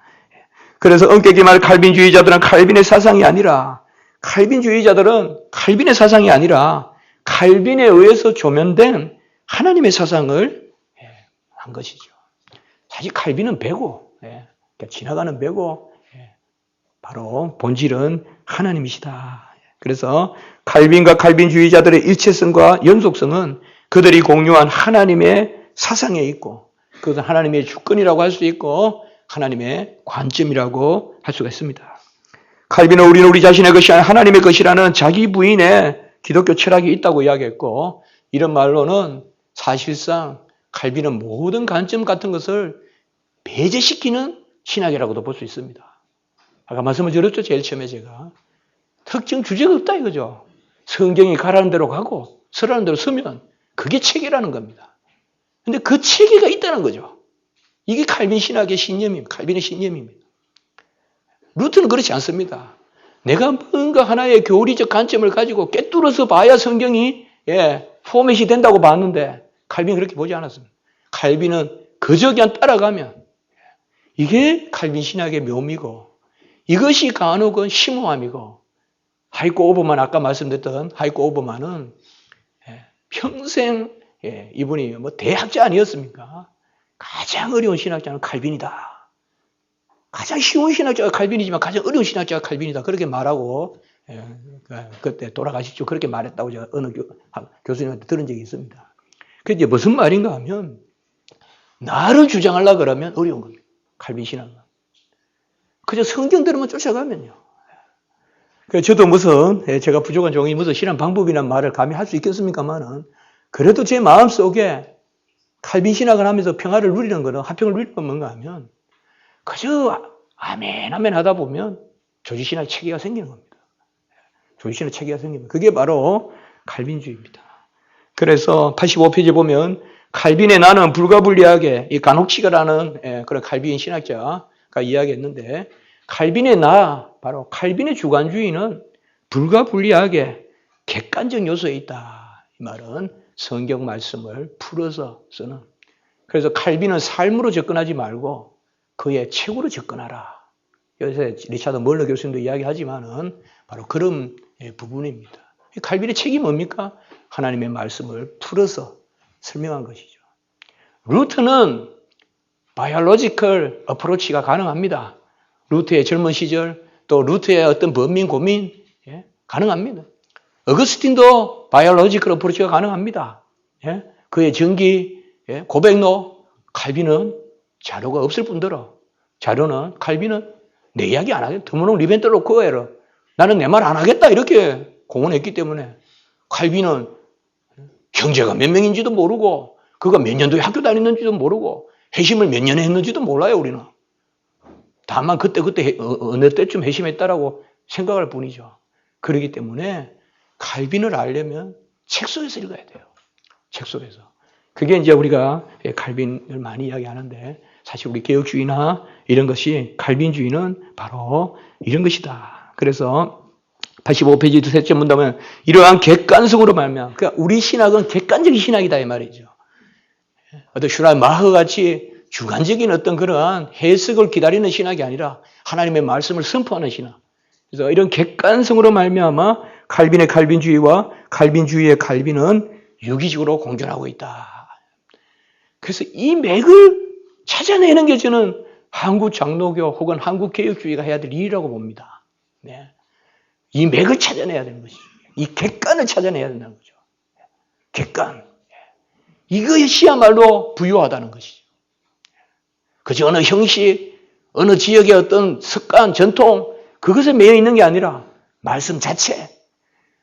그래서 엄격히 말해 칼빈주의자들은 칼빈의 사상이 아니라, 칼빈주의자들은 칼빈의 사상이 아니라 칼빈에 의해서 조명된 하나님의 사상을 한 것이죠. 사실 칼빈은 배고, 지나가는 배고, 바로 본질은 하나님이시다. 그래서 칼빈과 칼빈주의자들의 일체성과 연속성은 그들이 공유한 하나님의 사상에 있고, 그것은 하나님의 주권이라고 할 수 있고 하나님의 관점이라고 할 수가 있습니다. 칼빈은 우리는 우리 자신의 것이 아니라 하나님의 것이라는 자기 부인의 기독교 철학이 있다고 이야기했고, 이런 말로는 사실상 칼빈은 모든 관점 같은 것을 배제시키는 신학이라고도 볼 수 있습니다. 아까 말씀을 드렸죠, 제일 처음에 제가. 특정 주제가 없다 이거죠. 성경이 가라는 대로 가고 서라는 대로 서면 그게 체계라는 겁니다. 근데 그 체계가 있다는 거죠. 이게 칼빈 신학의 신념입니다. 칼빈의 신념입니다. 루터는 그렇지 않습니다. 내가 뭔가 하나의 교리적 관점을 가지고 꿰뚫어서 봐야 성경이 포맷이 된다고 봤는데, 칼빈은 그렇게 보지 않았습니다. 칼빈은 그저 그냥 따라가면, 이게 칼빈 신학의 묘미고, 이것이 간혹은 심오함이고, 하이코 오버만, 아까 말씀드렸던 하이코 오버만은 평생 이분이 뭐 대학자 아니었습니까? 가장 어려운 신학자는 칼빈이다. 가장 쉬운 신학자가 칼빈이지만 가장 어려운 신학자가 칼빈이다. 그렇게 말하고 그때 돌아가시죠. 그렇게 말했다고 제가 어느 교수님한테 들은 적이 있습니다. 그게 이제 무슨 말인가 하면, 나를 주장하려고 그러면 어려운 겁니다. 칼빈 신학은. 그저 성경대로만 쫓아가면요. 저도 무슨 제가 부족한 종이 무슨 신앙 방법이란 말을 감히 할 수 있겠습니까만은, 그래도 제 마음속에 칼빈 신학을 하면서 평화를 누리는 거는, 화평을 누리는 건 뭔가 하면, 그저 아멘 아멘 하다 보면 조지신학의 체계가 생기는 겁니다. 조지신학의 체계가 생깁니다. 그게 바로 칼빈주의입니다. 그래서 85페이지에 보면 칼빈의 나는 불가분리하게, 이 간혹치가라는 그런 칼빈 신학자가 이야기했는데, 칼빈의 나, 바로 칼빈의 주관주의는 불가분리하게 객관적 요소에 있다. 이 말은 성경 말씀을 풀어서 쓰는. 그래서 칼빈은 삶으로 접근하지 말고 그의 책으로 접근하라. 요새 리차드 멀러 교수님도 이야기하지만은 바로 그런 부분입니다. 칼빈의 책이 뭡니까? 하나님의 말씀을 풀어서 설명한 것이죠. 루터는 바이올로지컬 어프로치가 가능합니다. 루터의 젊은 시절, 또 루터의 어떤 범민 고민 가능합니다. 어거스틴도 바이올로지컬 어프로치가 가능합니다. 그의 전기, 고백로, 칼빈은 자료가 없을 뿐더러, 자료는 칼빈은 내 이야기 안 하겠다. 드모노 리벤트로 코에러, 나는 내 말 안 하겠다 이렇게 공언했기 때문에, 칼빈은 형제가 몇 명인지도 모르고, 그가 몇 년도에 학교 다녔는지도 모르고, 회심을 몇 년에 했는지도 몰라요. 우리는 다만 그때 어느 때쯤 회심했다라고 생각할 뿐이죠. 그렇기 때문에 칼빈을 알려면 책 속에서 읽어야 돼요. 책 속에서. 그게 이제 우리가 칼빈을 많이 이야기하는데, 사실 우리 개혁주의나 이런 것이, 칼빈주의는 바로 이런 것이다. 그래서 85페이지 두 셋째 문답은 이러한 객관성으로 말미암아, 그러니까 우리 신학은 객관적인 신학이다 이 말이죠. 어떤 슈라마흐 같이 주관적인 어떤 그러한 해석을 기다리는 신학이 아니라 하나님의 말씀을 선포하는 신학. 그래서 이런 객관성으로 말미암아 칼빈의 칼빈주의와 칼빈주의의 칼빈은 유기적으로 공존하고 있다. 그래서 이 맥을 찾아내는 게 저는 한국 장로교 혹은 한국 개혁주의가 해야 될 일이라고 봅니다. 네. 이 맥을 찾아내야 되는 것이죠. 이 객관을 찾아내야 된다는 거죠. 객관. 이것이야말로 부유하다는 것이죠. 그저 어느 형식, 어느 지역의 어떤 습관, 전통, 그것에 매여 있는 게 아니라 말씀 자체.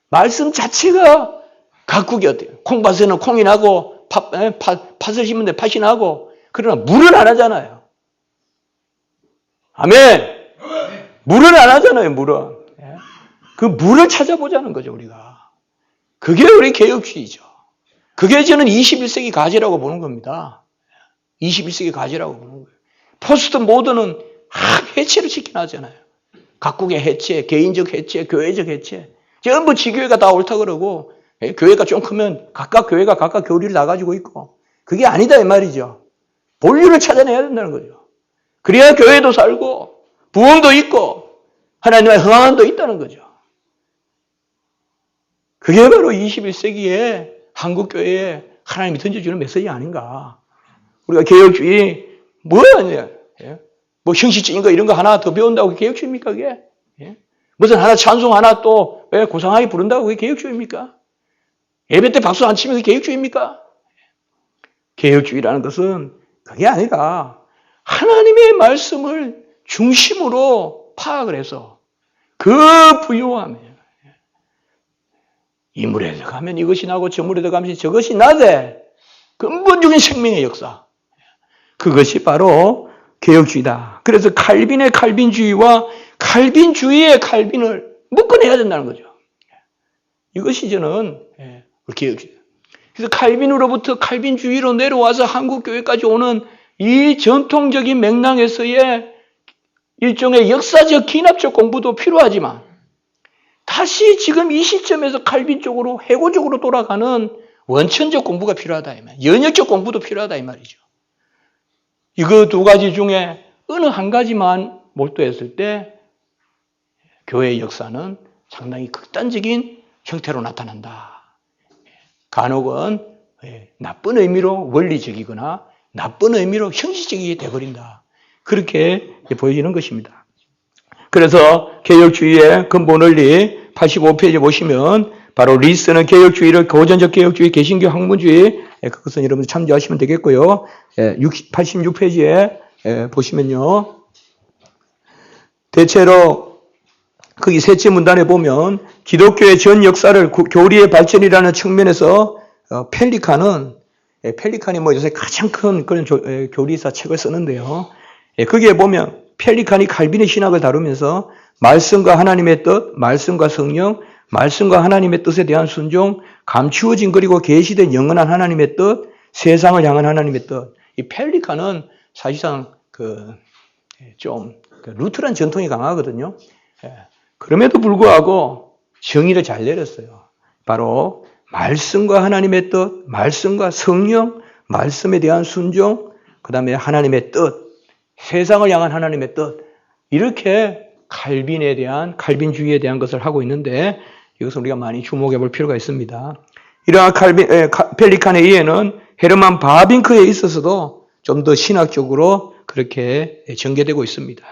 말씀 자체가 각국이 어때요? 콩밭에는 콩이 나고, 팥을 심는데 팥이 나고, 그러나 물은 안 하잖아요. 아멘. 물은 안 하잖아요. 물은. 그 물을 찾아보자는 거죠, 우리가. 그게 우리 개혁주의죠. 그게 저는 21세기 가지라고 보는 겁니다. 21세기 가지라고 보는 거예요. 포스트 모던은 해체를 시켜놨잖아요. 각국의 해체, 개인적 해체, 교회적 해체. 전부 지교회가 다 옳다 그러고, 교회가 좀 크면 각각 교회가 각각 교리를 다 가지고 있고, 그게 아니다 이 말이죠. 본류를 찾아내야 된다는 거죠. 그래야 교회도 살고, 부흥도 있고, 하나님의 흥황도 있다는 거죠. 그게 바로 21세기에 한국교회에 하나님이 던져주는 메시지 아닌가. 우리가 개혁주의, 뭐야, 뭐 형식적인 거 이런 거 하나 더 배운다고 그게 개혁주의입니까, 그게? 무슨 하나 찬송 하나 또 왜 고상하게 부른다고 그게 개혁주의입니까? 예배 때 박수 안 치면 그게 개혁주의입니까? 개혁주의라는 것은 그게 아니라 하나님의 말씀을 중심으로 파악을 해서 그 부요함이에요. 이 물에 들어가면 이것이 나고 저 물에 들어가면 저것이 나되 근본적인 생명의 역사. 그것이 바로 개혁주의다. 그래서 칼빈의 칼빈주의와 칼빈주의의 칼빈을 묶어내야 된다는 거죠. 이것이 저는 개혁주의다. 그래서 칼빈으로부터 칼빈주의로 내려와서 한국교회까지 오는 이 전통적인 맥락에서의 일종의 역사적 기납적 공부도 필요하지만 다시 지금 이 시점에서 칼빈 쪽으로 해고적으로 돌아가는 원천적 공부가 필요하다 이 말. 연역적 공부도 필요하다 이 말이죠. 이거 두 가지 중에 어느 한 가지만 몰두했을 때 교회의 역사는 상당히 극단적인 형태로 나타난다. 간혹은 나쁜 의미로 원리적이거나 나쁜 의미로 형식적이게 돼버린다. 그렇게 보여지는 것입니다. 그래서 개혁주의의 근본 원리 85페이지 보시면 바로 리스는 개혁주의를 고전적 개혁주의, 개신교 학문주의 그것은 여러분들 참조하시면 되겠고요. 86페이지에 보시면요. 대체로 거기 셋째 문단에 보면 기독교의 전 역사를 교리의 발전이라는 측면에서 펠리칸이 뭐 요새 가장 큰 그런 교리사 책을 쓰는데요. 거기에 보면 펠리칸이 칼빈의 신학을 다루면서 말씀과 하나님의 뜻, 말씀과 성령, 말씀과 하나님의 뜻에 대한 순종, 감추어진 그리고 계시된 영원한 하나님의 뜻, 세상을 향한 하나님의 뜻. 이 펠리칸은 사실상 루트란 전통이 강하거든요. 그럼에도 불구하고 정의를 잘 내렸어요. 바로 말씀과 하나님의 뜻, 말씀과 성령, 말씀에 대한 순종, 그 다음에 하나님의 뜻, 세상을 향한 하나님의 뜻, 이렇게 칼빈주의에 대한 것을 하고 있는데 이것을 우리가 많이 주목해 볼 필요가 있습니다. 이러한 펠리칸의 이해는 헤르만 바빙크에 있어서도 좀 더 신학적으로 그렇게 전개되고 있습니다.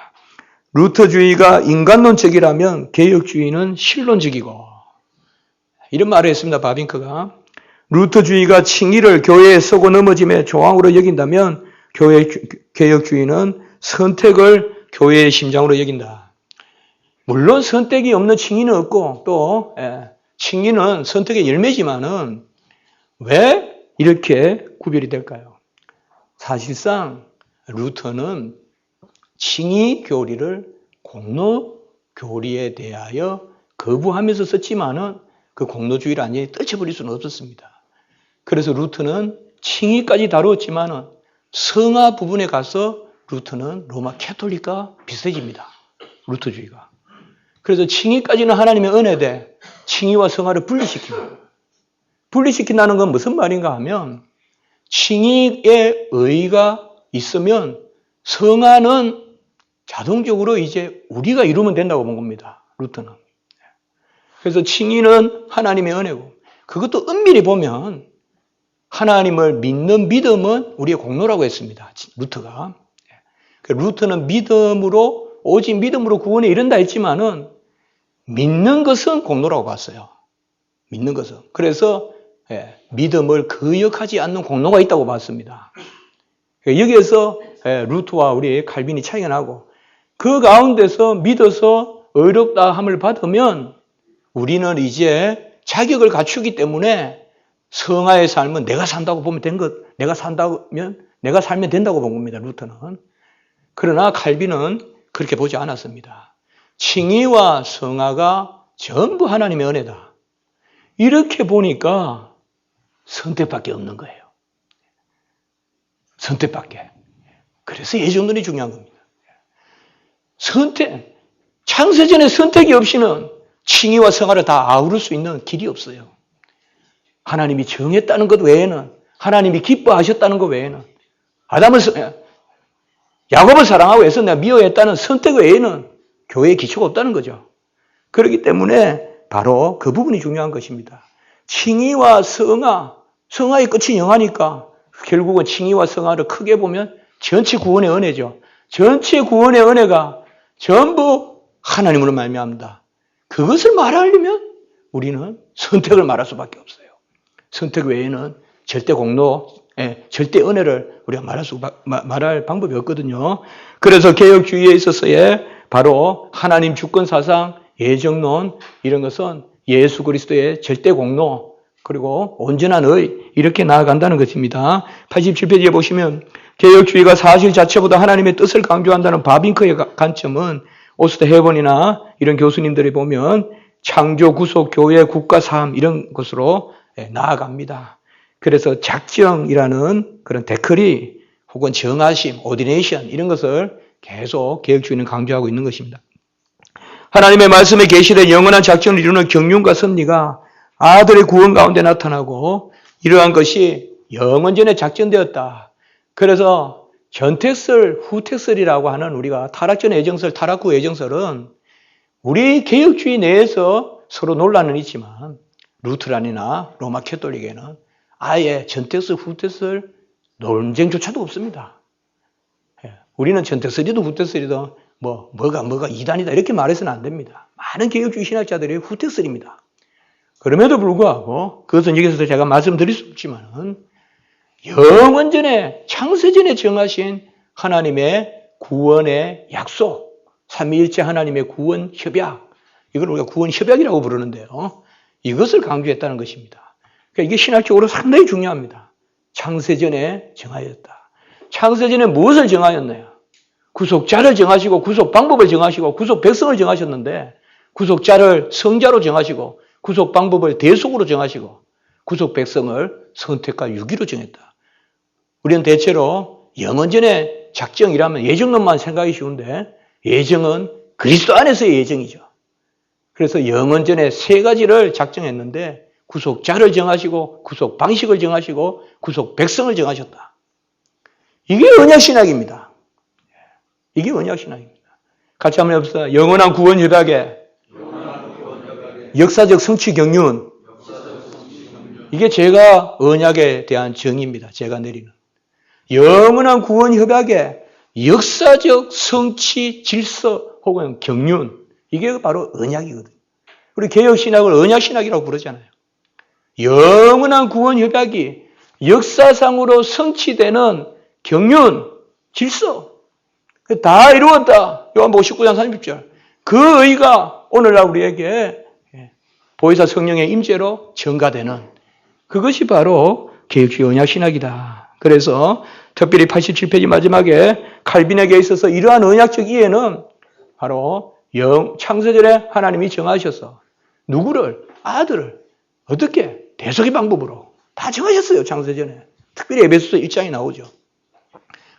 루터주의가 인간론적이라면 개혁주의는 실론적이고, 이런 말을 했습니다. 바빙크가. 루터주의가 칭의를 교회에 쏘고 넘어짐의 조항으로 여긴다면 개혁주의는 선택을 교회의 심장으로 여긴다. 물론 선택이 없는 칭의는 없고 또 칭의는 선택의 열매지만은 왜 이렇게 구별이 될까요? 사실상 루터는 칭의 교리를 공로 교리에 대하여 거부하면서 썼지만은 그 공로주의를 완전히 떨쳐버릴 수는 없었습니다. 그래서 루터는 칭의까지 다루었지만은 성화 부분에 가서 루터는 로마 캐톨릭과 비슷해집니다. 루터주의가. 그래서 칭의까지는 하나님의 은혜되 칭의와 성화를 분리시킵니다. 분리시킨다는 건 무슨 말인가 하면 칭의의 의의가 있으면 성화는 자동적으로 이제 우리가 이루면 된다고 본 겁니다. 루터는. 그래서 칭의는 하나님의 은혜고, 그것도 엄밀히 보면 하나님을 믿는 믿음은 우리의 공로라고 했습니다. 루터가. 루터는 오직 믿음으로 구원에 이른다 했지만은 믿는 것은 공로라고 봤어요. 믿는 것은. 그래서 믿음을 거역하지 않는 공로가 있다고 봤습니다. 여기에서 루터와 우리 칼빈이 차이가 나고, 그 가운데서 믿어서 의롭다 함을 받으면 우리는 이제 자격을 갖추기 때문에 성화의 삶은 내가 산다고 보면 된 것, 내가 산다면 내가 살면 된다고 본 겁니다. 루터는. 그러나 칼빈은 그렇게 보지 않았습니다. 칭의와 성화가 전부 하나님의 은혜다. 이렇게 보니까 선택밖에 없는 거예요. 선택밖에. 그래서 예정론이 중요한 겁니다. 선택, 창세전에 선택이 없이는 칭의와 성화를 다 아우를 수 있는 길이 없어요. 하나님이 정했다는 것 외에는, 하나님이 기뻐하셨다는 것 외에는, 야곱을 사랑하고 해서 내가 미워했다는 선택 외에는 교회의 기초가 없다는 거죠. 그렇기 때문에 바로 그 부분이 중요한 것입니다. 칭의와 성화, 성화의 끝이 영화니까 결국은 칭의와 성화를 크게 보면 전체 구원의 은혜죠. 전체 구원의 은혜가 전부 하나님으로 말미암다. 그것을 말하려면 우리는 선택을 말할 수밖에 없어요. 선택 외에는 절대 공로, 절대 은혜를 우리가 말할 방법이 없거든요. 그래서 개혁주의에 있어서의 바로 하나님 주권 사상, 예정론 이런 것은 예수 그리스도의 절대 공로 그리고 온전한 의 이렇게 나아간다는 것입니다. 87페이지에 보시면 개혁주의가 사실 자체보다 하나님의 뜻을 강조한다는 바빙크의 관점은 오스트 헤번이나 이런 교수님들이 보면 창조, 구속, 교회, 국가, 삶 이런 것으로 나아갑니다. 그래서 작정이라는 그런 데크리 혹은 정하심, 오디네이션 이런 것을 계속 개혁주의는 강조하고 있는 것입니다. 하나님의 말씀에 계시된 영원한 작정을 이루는 경륜과 섭리가 아들의 구원 가운데 나타나고 이러한 것이 영원전에 작정되었다. 그래서 전택설, 후택설이라고 하는 우리가 타락전 애정설, 타락 후 애정설은 우리 개혁주의 내에서 서로 논란은 있지만 루트란이나 로마 캐톨릭에는 아예 전택설, 후택설 논쟁조차도 없습니다. 우리는 전택설이든 후택설이든 뭐가 이단이다 이렇게 말해서는 안 됩니다. 많은 개혁주의 신학자들이 후택설입니다. 그럼에도 불구하고 그것은 여기서 제가 말씀드릴 수 없지만 영원전에 창세전에 정하신 하나님의 구원의 약속, 삼위일체 하나님의 구원 협약, 이걸 우리가 구원 협약이라고 부르는데요. 이것을 강조했다는 것입니다. 그러니까 이게 신학적으로 상당히 중요합니다. 창세전에 정하였다. 창세전에 무엇을 정하였나요? 구속자를 정하시고 구속 방법을 정하시고 구속 백성을 정하셨는데 구속자를 성자로 정하시고 구속 방법을 대속으로 정하시고 구속 백성을 선택과 유기로 정했다. 우리는 대체로 영원전의 작정이라면 예정론만 생각이 쉬운데 예정은 그리스도 안에서의 예정이죠. 그래서 영원전에 세 가지를 작정했는데 구속자를 정하시고 구속 방식을 정하시고 구속 백성을 정하셨다. 이게 언약신학입니다. 이게 언약신학입니다. 같이 한번 해봅시다. 영원한 구원 협약의 역사적 성취 경륜. 이게 제가 언약에 대한 정의입니다. 제가 내리는. 영원한 구원 협약의 역사적 성취 질서 혹은 경륜. 이게 바로 언약이거든요. 우리 개혁신학을 언약신학이라고 부르잖아요. 영원한 구원 협약이 역사상으로 성취되는 경륜, 질서. 다 이루었다. 요한복음 19장 30절. 그 의가 오늘날 우리에게 보혜사 성령의 임재로 전가되는 그것이 바로 개혁주의 언약신학이다. 그래서 특별히 87페이지 마지막에 칼빈에게 있어서 이러한 언약적 이해는 바로 창세전에 하나님이 정하셔서 누구를? 아들을. 어떻게? 대속의 방법으로. 다 정하셨어요. 창세전에. 특별히 에베소서 1장이 나오죠.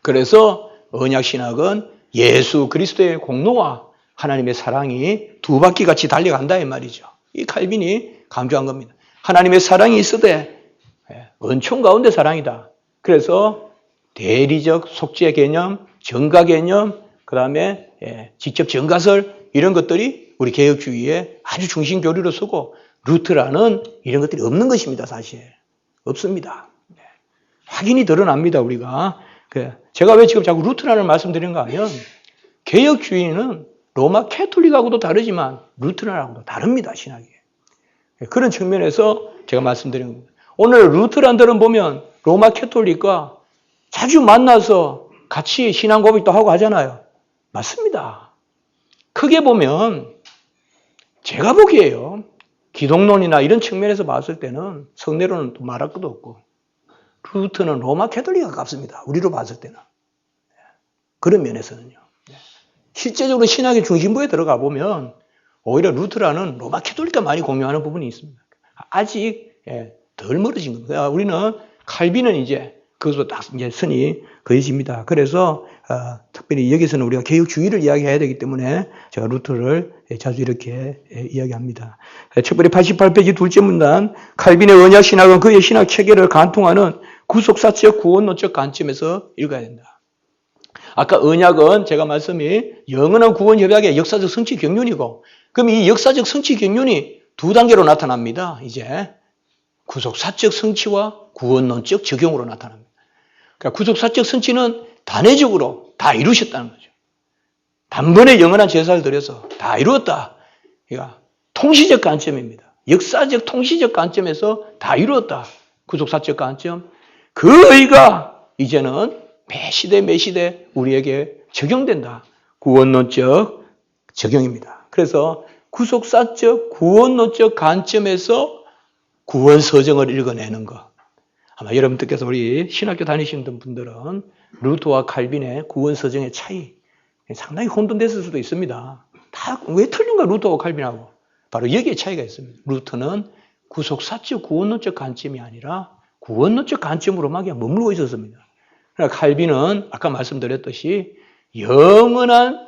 그래서 언약신학은 예수 그리스도의 공로와 하나님의 사랑이 두 바퀴 같이 달려간다 이 말이죠. 이 칼빈이 강조한 겁니다. 하나님의 사랑이 있으되 은총 가운데 사랑이다. 그래서 대리적 속죄 개념, 정가 개념, 그 다음에 직접 정가설 이런 것들이 우리 개혁주의의 아주 중심 교리로 서고 루트라는 이런 것들이 없는 것입니다. 사실 없습니다. 확인이 드러납니다. 우리가 제가 왜 지금 자꾸 루트라는 말씀드리는가 하면 개혁주의는 로마 캐톨릭하고도 다르지만 루트라하고도 다릅니다. 신학이. 그런 측면에서 제가 말씀드리는 겁니다. 오늘 루트란들은 보면 로마 캐톨릭과 자주 만나서 같이 신앙 고백도 하고 하잖아요. 맞습니다. 크게 보면 제가 보기에요. 기독론이나 이런 측면에서 봤을 때는 성례론은 또 말할 것도 없고 루터는 로마 캐톨릭에 가깝습니다. 우리로 봤을 때는. 그런 면에서는요. 실제적으로 신학의 중심부에 들어가 보면 오히려 루터라는 로마 캐톨릭과 많이 공유하는 부분이 있습니다. 아직 덜 멀어진 겁니다. 우리는 칼빈은 이제 그것으로 딱 이제 선이 그어집니다. 그래서 특별히 여기서는 우리가 개혁주의를 이야기해야 되기 때문에 제가 루터를 자주 이렇게 이야기합니다. 특별히 88페이지 둘째 문단, 칼빈의 언약 신학은 그의 신학 체계를 관통하는 구속사적 구원론적 관점에서 읽어야 된다. 아까 언약은 제가 말씀이 영원한 구원 협약의 역사적 성취 경륜이고, 그럼 이 역사적 성취 경륜이 두 단계로 나타납니다. 이제 구속사적 성취와 구원론적 적용으로 나타납니다. 그러니까 구속사적 성취는 단회적으로 다 이루셨다는 거죠. 단번에 영원한 제사를 드려서 다 이루었다. 그러니까 통시적 관점입니다. 역사적 통시적 관점에서 다 이루었다. 구속사적 관점. 그 의가 이제는 매 시대 우리에게 적용된다. 구원론적 적용입니다. 그래서 구속사적 구원론적 관점에서 구원서정을 읽어내는 것. 아마 여러분들께서 우리 신학교 다니시는 분들은 루터와 칼빈의 구원서정의 차이 상당히 혼돈됐을 수도 있습니다. 다 왜 틀린가 루터와 칼빈하고. 바로 여기에 차이가 있습니다. 루터는 구속사적 구원론적 관점이 아니라 구원론적 관점으로만 그냥 머물고 있었습니다. 그러니까 칼빈은 아까 말씀드렸듯이 영원한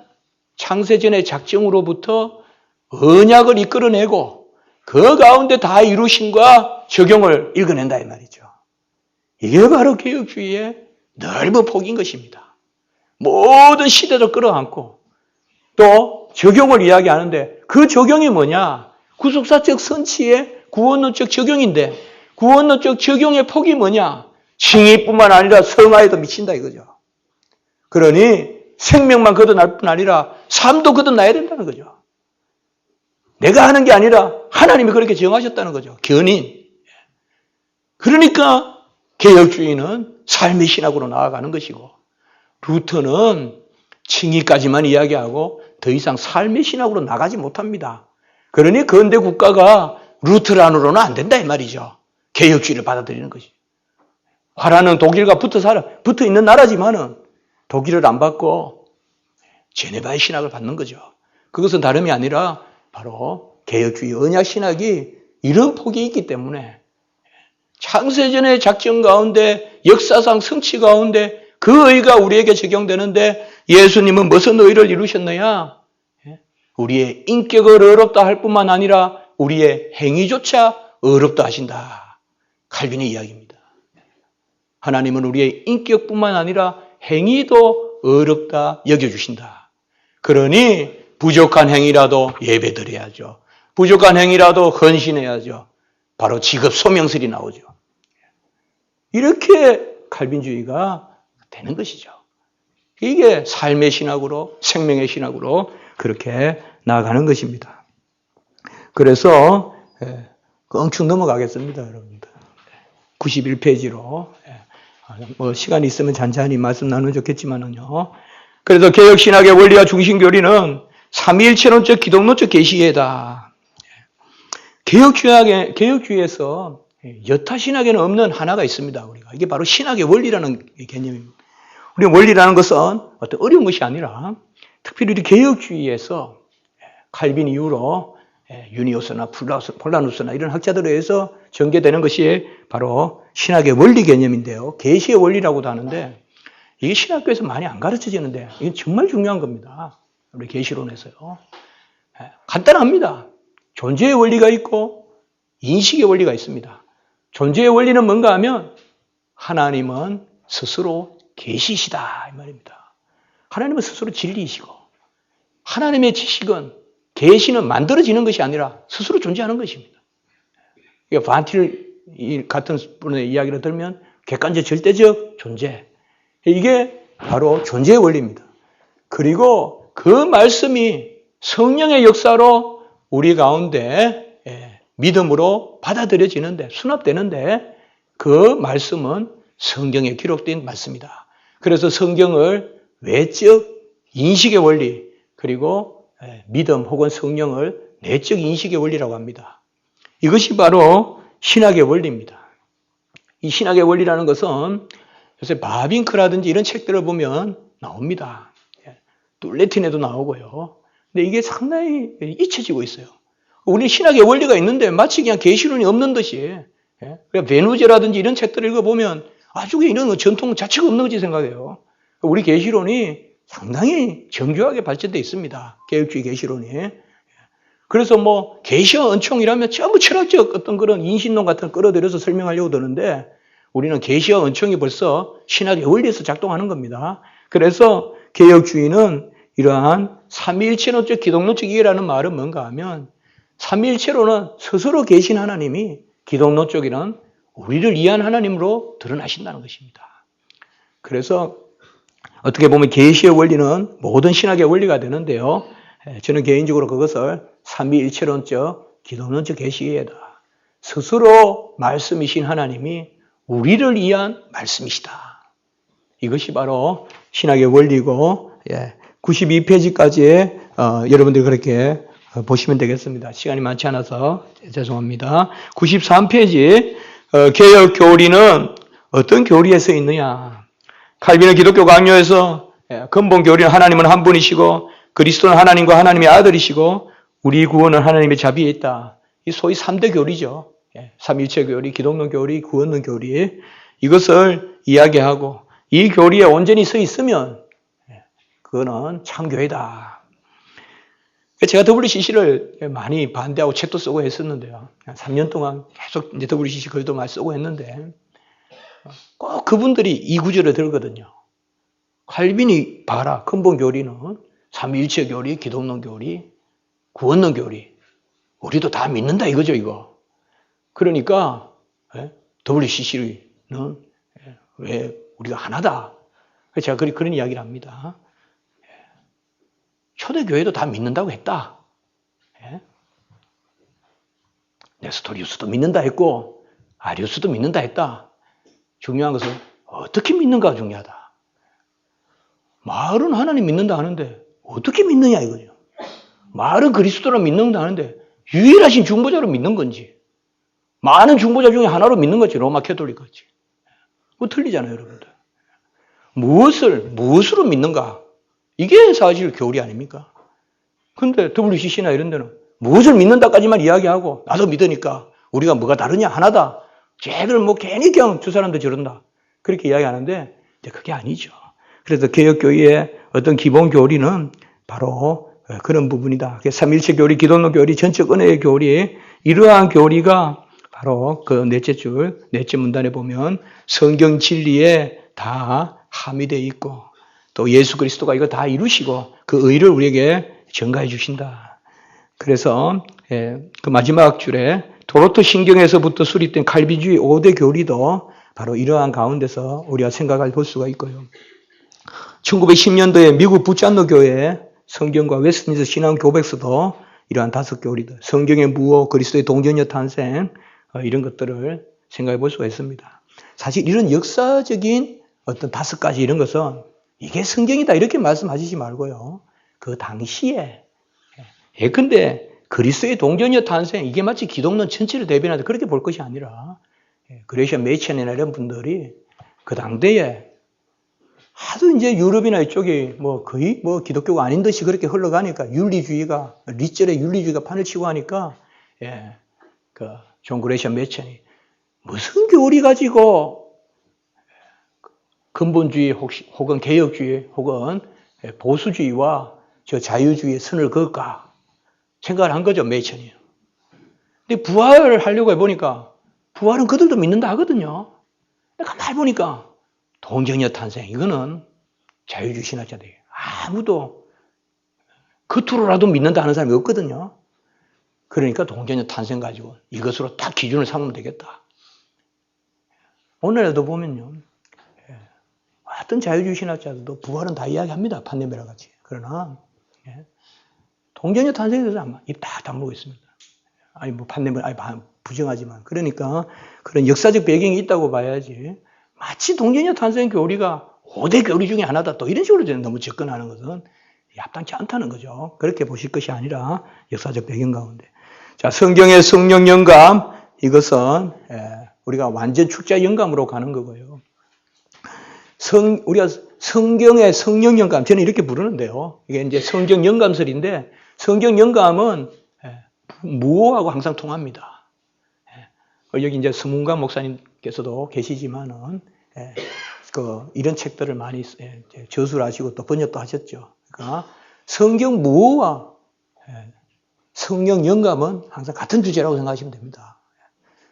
창세전의 작정으로부터 언약을 이끌어내고 그 가운데 다 이루심과 적용을 읽어낸다 이 말이죠. 이게 바로 개혁주의의 넓은 폭인 것입니다. 모든 시대를 끌어안고 또 적용을 이야기하는데 그 적용이 뭐냐? 구속사적 선치의 구원론적 적용인데 구원론적 적용의 폭이 뭐냐? 칭의뿐만 아니라 성화에도 미친다 이거죠. 그러니 생명만 거듭날 뿐 아니라 삶도 거듭나야 된다는 거죠. 내가 하는 게 아니라 하나님이 그렇게 정하셨다는 거죠. 견인. 그러니까 개혁주의는 삶의 신학으로 나아가는 것이고 루터는 칭의까지만 이야기하고 더 이상 삶의 신학으로 나가지 못합니다. 그러니 근대 국가가 루터란으로는 안 된다 이 말이죠. 개혁주의를 받아들이는 것이. 화라는 독일과 붙어 있는 나라지만은 독일을 안 받고 제네바의 신학을 받는 거죠. 그것은 다름이 아니라 바로 개혁주의 언약 신학이 이런 폭이 있기 때문에 창세전의 작정 가운데 역사상 성취 가운데 그 의가 우리에게 적용되는데 예수님은 무슨 의를 이루셨느냐? 우리의 인격을 어렵다 할 뿐만 아니라 우리의 행위조차 어렵다 하신다. 칼빈의 이야기입니다. 하나님은 우리의 인격뿐만 아니라 행위도 어렵다 여겨주신다. 그러니 부족한 행위라도 예배드려야죠. 부족한 행위라도 헌신해야죠. 바로 직업 소명설이 나오죠. 이렇게 칼빈주의가 되는 것이죠. 이게 삶의 신학으로 생명의 신학으로 그렇게 나아가는 것입니다. 그래서 껑충 넘어가겠습니다. 여러분들. 91페이지로 뭐 시간이 있으면 잔잔히 말씀 나누면 좋겠지만은요. 그래서 개혁신학의 원리와 중심교리는 삼위일체론적 기독론적 계시계다. 개혁주의에서 여타신학에는 없는 하나가 있습니다. 우리가 이게 바로 신학의 원리라는 개념입니다. 우리 원리라는 것은 어떤 어려운 것이 아니라 특별히 우리 개혁주의에서 칼빈 이후로 유니오스나 폴라누스나 이런 학자들에 의해서 전개되는 것이 바로 신학의 원리 개념인데요. 계시의 원리라고도 하는데 이게 신학교에서 많이 안 가르쳐지는데 이게 정말 중요한 겁니다. 우리 계시론에서요. 간단합니다. 존재의 원리가 있고 인식의 원리가 있습니다. 존재의 원리는 뭔가 하면 하나님은 스스로 계시시다 이 말입니다. 하나님은 스스로 진리이시고 하나님의 지식은 계시는 만들어지는 것이 아니라 스스로 존재하는 것입니다. 반틸 같은 분의 이야기를 들면 객관적 절대적 존재. 이게 바로 존재의 원리입니다. 그리고 그 말씀이 성령의 역사로 우리 가운데 믿음으로 받아들여지는데 수납되는데 그 말씀은 성경에 기록된 말씀이다. 그래서 성경을 외적 인식의 원리 그리고 믿음 혹은 성령을 내적 인식의 원리라고 합니다. 이것이 바로 신학의 원리입니다. 이 신학의 원리라는 것은 요새 바빙크라든지 이런 책들을 보면 나옵니다. 툴레틴에도 나오고요. 근데 이게 상당히 잊혀지고 있어요. 우리 신학의 원리가 있는데 마치 그냥 계시론이 없는 듯이, 그러니까 베누제라든지 이런 책들을 읽어보면 아주 이런 전통 자체가 없는 거지 생각해요. 우리 계시론이 상당히 정교하게 발전되어 있습니다. 개혁주의 계시론이. 그래서 뭐 계시와 은총이라면 전부 철학적 어떤 그런 인신론 같은 걸 끌어들여서 설명하려고 드는데 우리는 계시와 은총이 벌써 신학의 원리에서 작동하는 겁니다. 그래서 개혁주의는 이러한 삼위일체론적 기독론적 이해라는 말은 뭔가 하면 삼위일체론은 스스로 계신 하나님이 기독론적에는 우리를 이해한 하나님으로 드러나신다는 것입니다. 그래서 어떻게 보면 계시의 원리는 모든 신학의 원리가 되는데요. 저는 개인적으로 그것을 삼위일체론적 기독론적 계시이다. 스스로 말씀이신 하나님이 우리를 위한 말씀이시다. 이것이 바로 신학의 원리고 92페이지까지 여러분들이 그렇게 보시면 되겠습니다. 시간이 많지 않아서 죄송합니다. 93페이지 개혁 교리는 어떤 교리에 서 있느냐. 칼빈은 기독교 강요에서 근본 교리는 하나님은 한 분이시고 그리스도는 하나님과 하나님의 아들이시고 우리 구원은 하나님의 자비에 있다. 이 소위 3대 교리죠. 삼위일체 교리, 기독론 교리, 구원론 교리. 이것을 이야기하고 이 교리에 온전히 서 있으면 그거는 참교회다. 제가 WCC를 많이 반대하고 책도 쓰고 했었는데요. 3년 동안 계속 이제 WCC 글도 많이 쓰고 했는데 꼭 그분들이 이 구절을 들거든요. 칼빈이 봐라. 근본 교리는 삼위일체 교리, 기독론 교리, 구원론 교리. 우리도 다 믿는다 이거죠, 이거. 그러니까 WCC는 왜 우리가 하나다. 제가 그런 이야기를 합니다. 초대교회도 다 믿는다고 했다. 네스토리우스도 믿는다 했고 아리우스도 믿는다 했다. 중요한 것은 어떻게 믿는가가 중요하다. 말은 하나님 믿는다 하는데 어떻게 믿느냐 이거죠. 말은 그리스도를 믿는다 하는데 유일하신 중보자로 믿는 건지 많은 중보자 중에 하나로 믿는 거지. 로마 캐톨릭 같이. 그거 틀리잖아요, 여러분들. 무엇으로 믿는가? 이게 사실 교리 아닙니까? 근데 WCC나 이런 데는 무엇을 믿는다까지만 이야기하고 나도 믿으니까 우리가 뭐가 다르냐? 하나다. 쟤들 뭐 괜히 그냥 저 사람도 저런다. 그렇게 이야기하는데 그게 아니죠. 그래서 개혁교회의 어떤 기본 교리는 바로 그런 부분이다. 삼일체 교리, 기독론 교리, 전적 은혜의 교리, 이러한 교리가 바로 그 넷째 문단에 보면 성경 진리에 다 함유되어 있고 또 예수 그리스도가 이거 다 이루시고 그 의를 우리에게 전가해 주신다. 그래서 그 마지막 줄에 도로토 신경에서부터 수립된 칼빈주의 5대 교리도 바로 이러한 가운데서 우리가 생각할 볼 수가 있고요. 1910년도에 미국 부찬노 교회 성경과 웨스트민스터 신앙 교백서도 이러한 5교리들, 성경의 무호, 그리스도의 동정녀 탄생 이런 것들을 생각해 볼 수가 있습니다. 사실 이런 역사적인 어떤 5가지 이런 것은 이게 성경이다 이렇게 말씀하시지 말고요. 그 당시에 예컨대 그리스도의 동정녀 탄생 이게 마치 기독론 전체를 대변하다 그렇게 볼 것이 아니라 그레이션 메이천이나 이런 분들이 그 당대에 하도 이제 유럽이나 이쪽이 뭐 거의 뭐 기독교가 아닌 듯이 그렇게 흘러가니까 윤리주의가 리절의 윤리주의가 판을 치고 하니까 그 존 그레이션 메이천이 무슨 교리 가지고 근본주의 혹은 개혁주의 혹은 보수주의와 저 자유주의의 선을 그을까 생각을 한 거죠, 메이천이. 근데 부활을 하려고 해보니까 부활은 그들도 믿는다 하거든요. 가만히 보니까 동정녀 탄생 이거는 자유주의 신학자들이 아무도 겉으로라도 믿는다 하는 사람이 없거든요. 그러니까 동정녀 탄생 가지고 이것으로 딱 기준을 삼으면 되겠다. 오늘에도 보면요. 어떤 자유주의 신학자들도 부활은 다 이야기합니다. 판네베라 같이. 그러나 동정녀 탄생에 대해서 아마 입 다 다물고 있습니다. 아니 뭐 판네베라 아니 부정하지만 그러니까 그런 역사적 배경이 있다고 봐야지. 마치 동정녀 탄생 교리가 5대 교리 중에 하나다. 또 이런 식으로 너무 접근하는 것은 합당치 않다는 거죠. 그렇게 보실 것이 아니라 역사적 배경 가운데. 자, 성경의 성령 영감 이것은 우리가 완전 출자 영감으로 가는 거고요. 우리가 성경의 성령 영감, 저는 이렇게 부르는데요. 이게 이제 성경 영감설인데, 성경 영감은 무엇하고 항상 통합니다. 여기 이제 서문관 목사님께서도 계시지만은, 이런 책들을 많이 저술을 하시고 또 번역도 하셨죠. 그러니까 성경 무엇과 성령 영감은 항상 같은 주제라고 생각하시면 됩니다.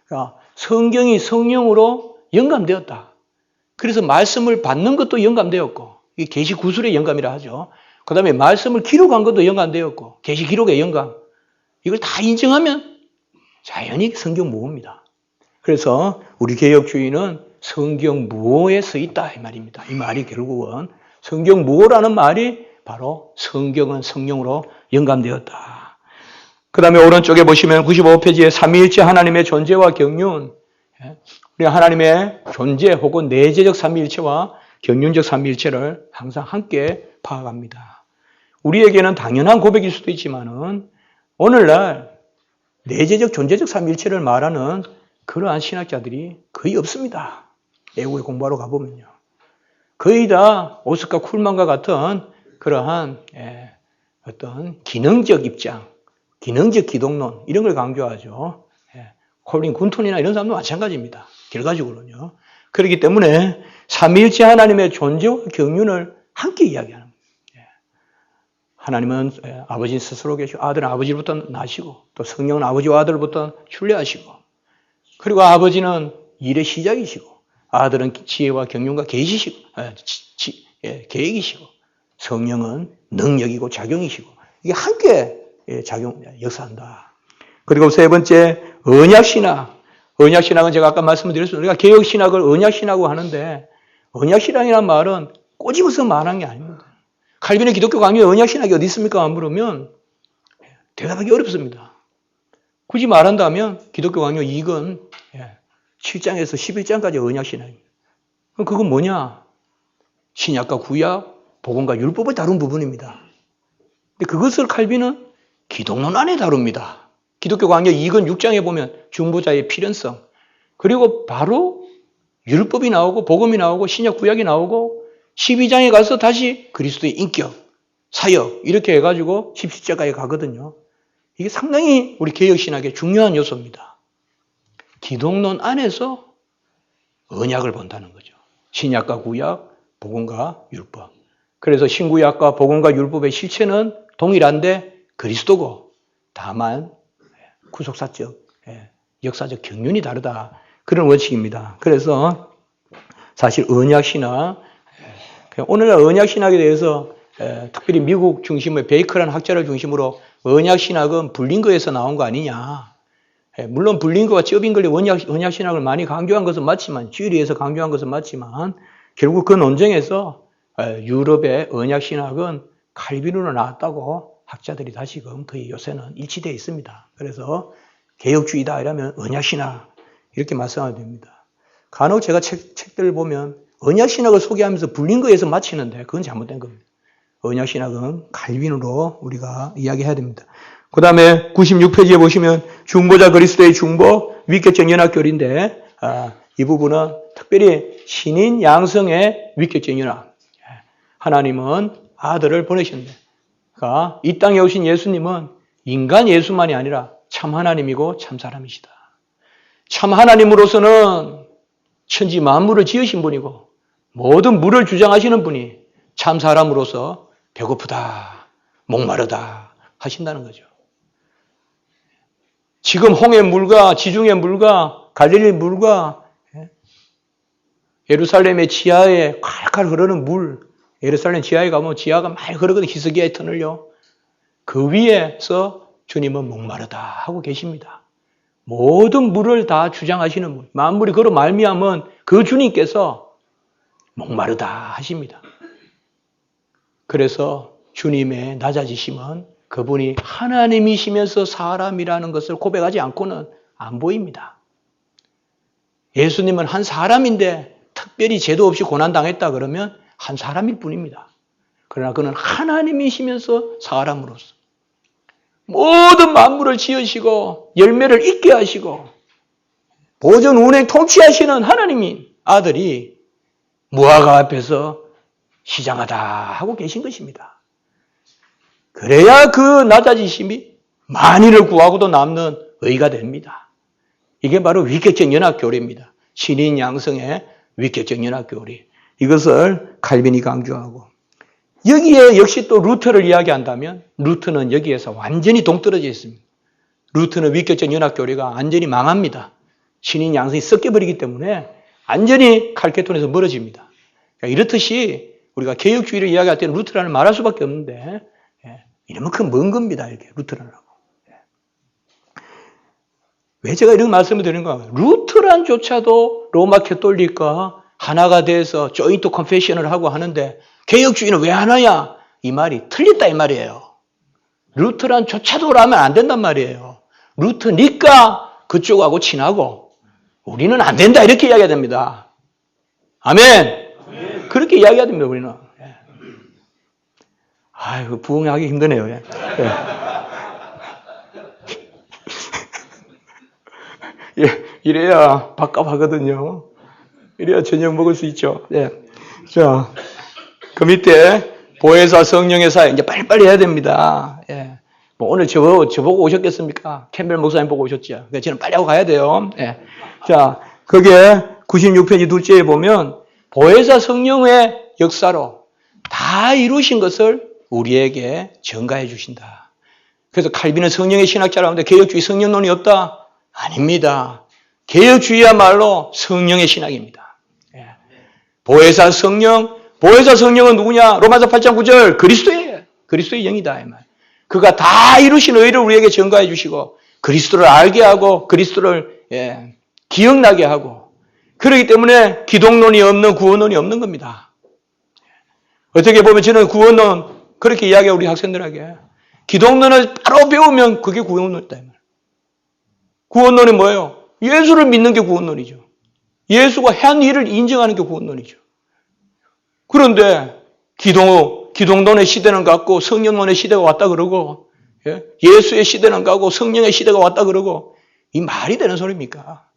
그러니까 성경이 성령으로 영감되었다. 그래서 말씀을 받는 것도 영감되었고, 이 계시 구술의 영감이라 하죠. 그 다음에 말씀을 기록한 것도 영감되었고, 계시 기록의 영감. 이걸 다 인정하면 자연히 성경 무호입니다. 그래서 우리 개혁주의는 성경 무호에 서 있다 이 말입니다. 이 말이 결국은 성경 무호라는 말이 바로 성경은 성령으로 영감되었다. 그 다음에 오른쪽에 보시면 95페이지에 삼위일체 하나님의 존재와 경륜, 우리 하나님의 존재 혹은 내재적 삼위일체와 경륜적 삼위일체를 항상 함께 파악합니다. 우리에게는 당연한 고백일 수도 있지만은 오늘날 내재적 존재적 삼위일체를 말하는 그러한 신학자들이 거의 없습니다. 외국에 공부하러 가보면요. 거의 다 오스카 쿨만과 같은 그러한 어떤 기능적 입장, 기능적 기독론 이런 걸 강조하죠. 콜린 군톤이나 이런 사람도 마찬가지입니다. 결과적으로는요. 그렇기 때문에 삼위일체 하나님의 존재와 경륜을 함께 이야기하는 거예요. 하나님은 아버지 스스로 계시고 아들은 아버지로부터 나시고 또 성령은 아버지와 아들로부터 출래하시고 그리고 아버지는 일의 시작이시고 아들은 지혜와 경륜과 계획이시고 성령은 능력이고 작용이시고 이게 함께 역사한다. 그리고 세 번째 언약신학. 언약신학은 제가 아까 말씀드렸습니다. 우리가 개혁신학을 언약신학으로 하는데 언약신학이라는 말은 꼬집어서 말한 게 아닙니다. 칼빈의 기독교 강요에 언약신학이 어디 있습니까? 물으면 대답하기 어렵습니다. 굳이 말한다면 기독교 강요 2권 7장에서 11장까지 언약신학입니다. 그건 뭐냐? 신약과 구약, 복음과 율법을 다룬 부분입니다. 근데 그것을 칼빈은 기독론 안에 다룹니다. 기독교 강요 2권 6장에 보면 중보자의 필연성, 그리고 바로 율법이 나오고 복음이 나오고 신약 구약이 나오고 12장에 가서 다시 그리스도의 인격, 사역 이렇게 해가지고 17장까지 가거든요. 이게 상당히 우리 개혁신학의 중요한 요소입니다. 기독론 안에서 언약을 본다는 거죠. 신약과 구약, 복음과 율법. 그래서 신구약과 복음과 율법의 실체는 동일한데 그리스도고 다만 구속사적, 역사적 경륜이 다르다. 그런 원칙입니다. 그래서 사실 언약신학, 오늘날 언약신학에 대해서 특별히 미국 중심의 베이커라는 학자를 중심으로 언약신학은 블링거에서 나온 거 아니냐. 물론 블링거와 쩌빙글리 언약신학을 많이 강조한 것은 맞지만, 쥐리에서 강조한 것은 맞지만 결국 그 논쟁에서 유럽의 언약신학은 칼빈으로 나왔다고 학자들이 다시금 거의 요새는 일치되어 있습니다. 그래서 개혁주의다 이러면 언약신학 이렇게 말씀하면 됩니다. 간혹 제가 책들을 보면 언약신학을 소개하면서 블링거에서 마치는데 그건 잘못된 겁니다. 언약신학은 칼빈으로 우리가 이야기해야 됩니다. 그 다음에 96페이지에 보시면 중보자 그리스도의 중보 위격적 연합교리인데 이 부분은 특별히 신인 양성의 위격적 연합. 하나님은 아들을 보내셨는데 이 땅에 오신 예수님은 인간 예수만이 아니라 참 하나님이고 참 사람이시다. 참 하나님으로서는 천지 만물을 지으신 분이고 모든 물을 주장하시는 분이 참 사람으로서 배고프다, 목마르다 하신다는 거죠. 지금 홍해 물과 지중해 물과 갈릴리 물과 예루살렘의 지하에 칼칼 흐르는 물, 예루살렘 지하에 가면 지하가 많이 흐르거든요. 히스기야의 터널요. 그 위에서 주님은 목마르다 하고 계십니다. 모든 물을 다 주장하시는 분, 만물이 그로 말미암은 그 주님께서 목마르다 하십니다. 그래서 주님의 낮아지심은 그분이 하나님이시면서 사람이라는 것을 고백하지 않고는 안 보입니다. 예수님은 한 사람인데 특별히 죄도 없이 고난당했다 그러면 한 사람일 뿐입니다. 그러나 그는 하나님이시면서 사람으로서 모든 만물을 지으시고 열매를 잇게 하시고 보존 운행 통치하시는 하나님이 아들이 무화과 앞에서 시장하다 하고 계신 것입니다. 그래야 그 낮아지심이 만인을 구하고도 남는 의가 됩니다. 이게 바로 위격적 연합교리입니다. 신인 양성의 위격적 연합교리. 이것을 칼빈이 강조하고, 여기에 역시 또 루터를 이야기한다면 루터는 여기에서 완전히 동떨어져 있습니다. 루터는 위격적 연합교리가 완전히 망합니다. 신인 양성이 섞여버리기 때문에 완전히 칼케톤에서 멀어집니다. 그러니까 이렇듯이 우리가 개혁주의를 이야기할 때는 루터란을 말할 수밖에 없는데, 이만큼 먼 겁니다. 이렇게 루터란하고. 왜 제가 이런 말씀을 드리는가? 루터란조차도 로마 캐톨릭과 하나가 돼서 조인트 컨페셔널을 하고 하는데 개혁주의는 왜 하나냐? 이 말이 틀렸다 이 말이에요. 루터란조차도 하면 안 된단 말이에요. 루터니까 그쪽하고 친하고 우리는 안 된다 이렇게 이야기해야 됩니다. 아멘. 그렇게 이야기해야 됩니다. 우리는. 아이고 부응하기 힘드네요. 예. 예, 이래야 밥값하거든요. 이래야 저녁 먹을 수 있죠. 예. 자, 그 밑에 보혜사 성령의 사역 이제 빨리빨리 해야 됩니다. 예. 뭐 오늘 저보고 오셨겠습니까? 캠벨 목사님 보고 오셨죠. 그래서 저는 빨리 하고 가야 돼요. 예. 자, 거기에 96페이지 둘째에 보면 보혜사 성령의 역사로 다 이루신 것을 우리에게 전가해 주신다. 그래서 칼빈은 성령의 신학자라고 하는데 개혁주의 성령론이 없다? 아닙니다. 개혁주의야말로 성령의 신학입니다. 예. 보혜사 성령은 누구냐? 로마서 8장 9절 그리스도예요. 그리스도의 영이다. 이 말. 그가 다 이루신 의를 우리에게 전가해 주시고 그리스도를 알게 하고 그리스도를 기억나게 하고, 그렇기 때문에 기독론이 없는 구원론이 없는 겁니다. 어떻게 보면 저는 구원론 그렇게 이야기해요. 우리 학생들에게. 기독론을 바로 배우면 그게 구원론이다. 구원론이 뭐예요? 예수를 믿는 게 구원론이죠. 예수가 한 일을 인정하는 게 구원론이죠. 그런데 기독론의 시대는 갔고 성령론의 시대가 왔다 그러고, 예수의 시대는 가고 성령의 시대가 왔다 그러고, 이 말이 되는 소리입니까?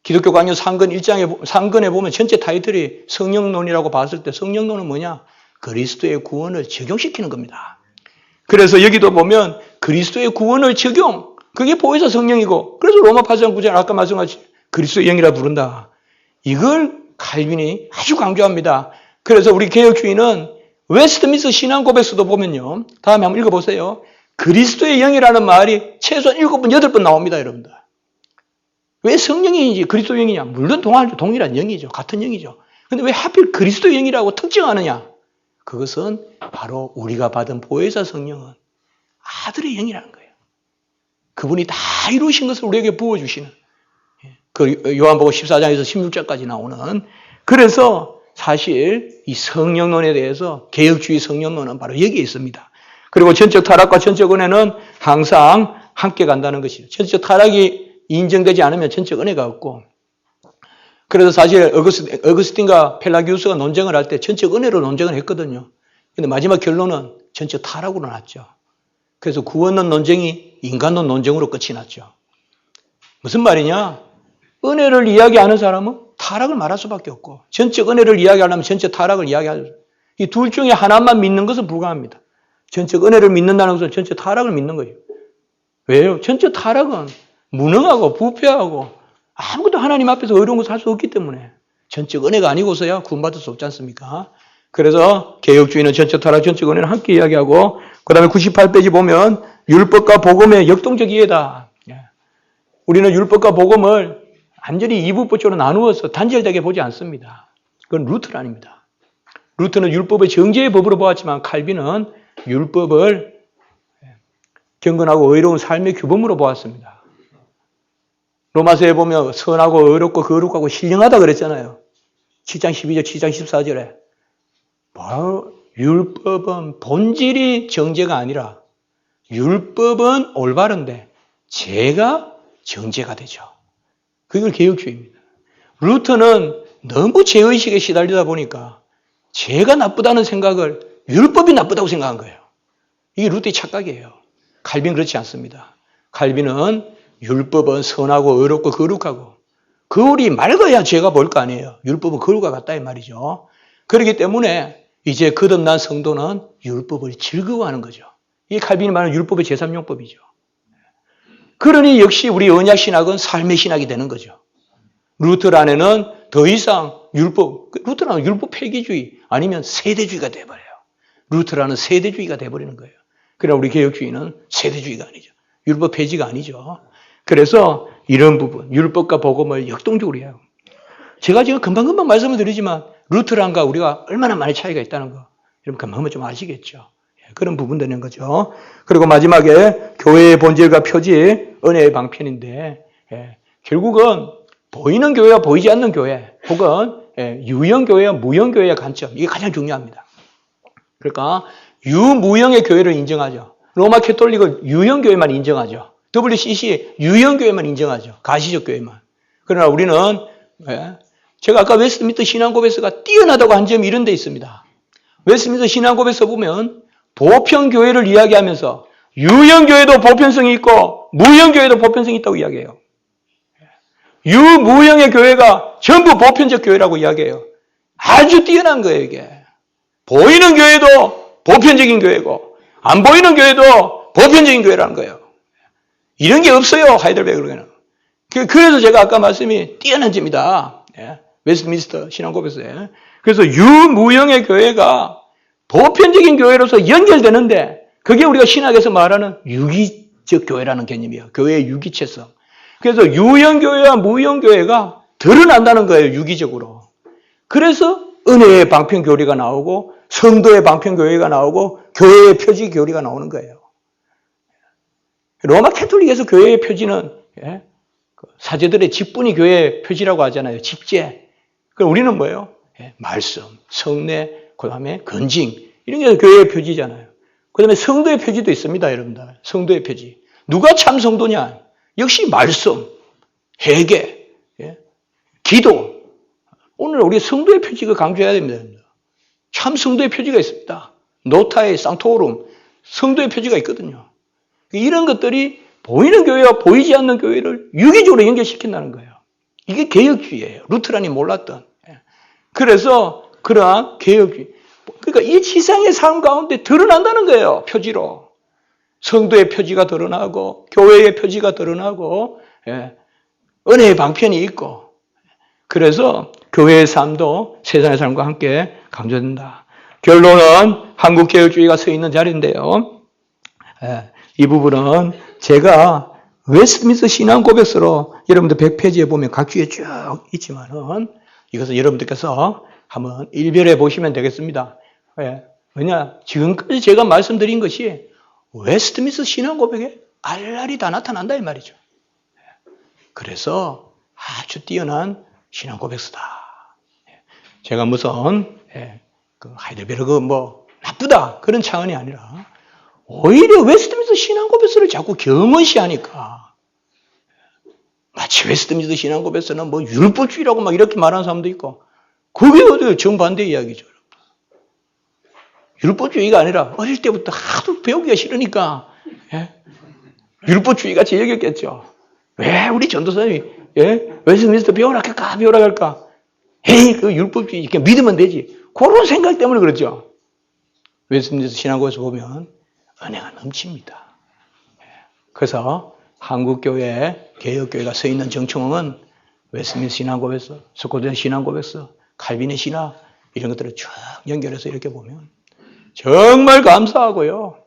기독교 강연 상근에 보면 전체 타이틀이 성령론이라고 봤을 때 성령론은 뭐냐? 그리스도의 구원을 적용시키는 겁니다. 그래서 여기도 보면 그리스도의 구원을 적용, 그게 보혜사 성령이고, 그래서 로마 8장 9절 아까 말씀하신 그리스도의 영이라 부른다. 이걸 칼빈이 아주 강조합니다. 그래서 우리 개혁주의는 웨스트민스터 신앙 고백서도 보면요. 다음에 한번 읽어보세요. 그리스도의 영이라는 말이 최소한 7번, 8번 나옵니다, 여러분들. 왜 성령이인지 그리스도의 영이냐? 물론 동일한 영이죠. 같은 영이죠. 근데 왜 하필 그리스도의 영이라고 특정하느냐? 그것은 바로 우리가 받은 보혜사 성령은 아들의 영이라는 거예요. 그분이 다 이루신 것을 우리에게 부어주시는, 그 요한복음 14장에서 16장까지 나오는, 그래서 사실 이 성령론에 대해서 개혁주의 성령론은 바로 여기에 있습니다. 그리고 전적 타락과 전적 은혜는 항상 함께 간다는 것이죠. 전적 타락이 인정되지 않으면 전적 은혜가 없고, 그래서 사실 어거스틴과 펠라기우스가 논쟁을 할 때 전적 은혜로 논쟁을 했거든요. 근데 마지막 결론은 전적 타락으로 났죠. 그래서 구원론 논쟁이 인간론 논쟁으로 끝이 났죠. 무슨 말이냐? 은혜를 이야기하는 사람은 타락을 말할 수밖에 없고, 전적 은혜를 이야기하려면 전적 타락을 이야기하죠. 이 둘 중에 하나만 믿는 것은 불가합니다. 전적 은혜를 믿는다는 것은 전적 타락을 믿는 거예요. 왜요? 전적 타락은 무능하고 부패하고 아무것도 하나님 앞에서 어려운 것을 할 수 없기 때문에 전적 은혜가 아니고서야 구원받을 수 없지 않습니까? 그래서 개혁주의는 전적 타락, 전적 은혜는 함께 이야기하고, 그 다음에 98페이지 보면 율법과 복음의 역동적 이해다. 우리는 율법과 복음을 완전히 이부법적으로 나누어서 단절되게 보지 않습니다. 그건 루터란입니다. 루터는 율법의 정죄의 법으로 보았지만 칼빈은 율법을 경건하고 의로운 삶의 규범으로 보았습니다. 로마서에 보면 선하고 의롭고 거룩하고 신령하다 그랬잖아요. 7장 12절, 7장 14절에. 바로 율법은 본질이 정죄가 아니라 율법은 올바른데 죄가 정죄가 되죠. 그걸 개혁주의입니다. 루터는 너무 죄의식에 시달리다 보니까 죄가 나쁘다는 생각을 율법이 나쁘다고 생각한 거예요. 이게 루터의 착각이에요. 칼빈 그렇지 않습니다. 칼빈은 율법은 선하고 의롭고 거룩하고 거울이 맑아야 죄가 보일 거 아니에요. 율법은 거울과 같다 이 말이죠. 그렇기 때문에 이제 거듭난 성도는 율법을 즐거워하는 거죠. 이 칼빈이 말하는 율법의 제3용법이죠. 그러니 역시 우리 언약 신학은 삶의 신학이 되는 거죠. 루터란에는 더 이상 루터란은 율법 폐기주의 아니면 세대주의가 돼버려요. 루터란은 세대주의가 돼버리는 거예요. 그러나 우리 개혁주의는 세대주의가 아니죠. 율법 폐지가 아니죠. 그래서 이런 부분, 율법과 복음을 역동적으로 해요. 제가 지금 금방금방 말씀을 드리지만 루터란과 우리가 얼마나 많이 차이가 있다는 거 여러분 금방금방 좀 아시겠죠. 그런 부분 되는 거죠. 그리고 마지막에 교회의 본질과 표지, 은혜의 방편인데 결국은 보이는 교회와 보이지 않는 교회 혹은 유형교회와 무형교회의 관점 이게 가장 중요합니다. 그러니까 유무형의 교회를 인정하죠. 로마 캐톨릭은 유형교회만 인정하죠. WCC 유형교회만 인정하죠. 가시적 교회만. 그러나 우리는 제가 아까 웨스트민스터 신앙고백서가 뛰어나다고 한 점이 이런 데 있습니다. 웨스트민스터 신앙고백서 보면 보편교회를 이야기하면서 유형교회도 보편성이 있고 무형교회도 보편성이 있다고 이야기해요. 유무형의 교회가 전부 보편적 교회라고 이야기해요. 아주 뛰어난 거예요, 이게. 보이는 교회도 보편적인 교회고, 안 보이는 교회도 보편적인 교회라는 거예요. 이런 게 없어요, 하이델베르크에는. 그래서 제가 아까 말씀이 뛰어난 점이다. 웨스트민스터 신앙고백서에. 그래서 유무형의 교회가 보편적인 교회로서 연결되는데, 그게 우리가 신학에서 말하는 유기적 교회라는 개념이에요. 교회의 유기체성. 그래서 유형교회와 무형교회가 드러난다는 거예요, 유기적으로. 그래서 은혜의 방편교리가 나오고 성도의 방편교리가 나오고 교회의 표지 교리가 나오는 거예요. 로마 캐톨릭에서 교회의 표지는 사제들의 직분이 교회의 표지라고 하잖아요. 직제. 그럼 우리는 뭐예요? 말씀, 성례, 그 다음에 건징 이런 게 교회의 표지잖아요. 그 다음에 성도의 표지도 있습니다, 여러분들. 성도의 표지. 누가 참 성도냐? 역시 말씀, 회개, 기도. 오늘 우리 성도의 표지가 강조해야 됩니다. 참 성도의 표지가 있습니다. 노타의 상토rum, 성도의 표지가 있거든요. 이런 것들이 보이는 교회와 보이지 않는 교회를 유기적으로 연결시킨다는 거예요. 이게 개혁주의예요. 루터란이 몰랐던. 그래서 그러한 개혁주의. 그러니까 이 지상의 삶 가운데 드러난다는 거예요. 표지로. 성도의 표지가 드러나고 교회의 표지가 드러나고 은혜의 방편이 있고 그래서 교회의 삶도 세상의 삶과 함께 강조된다. 결론은 한국개혁주의가 서 있는 자리인데요. 이 부분은 제가 웨스트민스터 신앙고백서로 여러분들 100페이지에 보면 각 주에 쭉 있지만은 이것을 여러분들께서 한번 일별해 보시면 되겠습니다. 왜냐 지금까지 제가 말씀드린 것이 웨스트민스터 신앙고백에 알알이 다 나타난다 이 말이죠. 그래서 아주 뛰어난 신앙고백서다. 제가 무슨 하이델베르그 뭐 나쁘다 그런 차원이 아니라 오히려 웨스트민스터 신앙고백서를 자꾸 겸허시하니까 마치 웨스트민스터 신앙고백서는 뭐 율법주의라고 막 이렇게 말하는 사람도 있고 그게 어디 정반대 이야기죠. 율법주의가 아니라 어릴 때부터 하도 배우기가 싫으니까 율법주의가 제일 여겼겠죠. 왜 우리 전도사님이 웨스트민스터 배우라 할까 배우라 할까? 에이 그 율법주의 이렇게 믿으면 되지. 그런 생각 때문에 그렇죠. 웨스트민스터 신앙고에서 보면 은혜가 넘칩니다. 그래서 한국교회 개혁교회가 서 있는 정청은 웨스트민스터 신앙고에서 스코틀랜드 신앙고백서 칼빈의 신학 이런 것들을 쭉 연결해서 이렇게 보면 정말 감사하고요.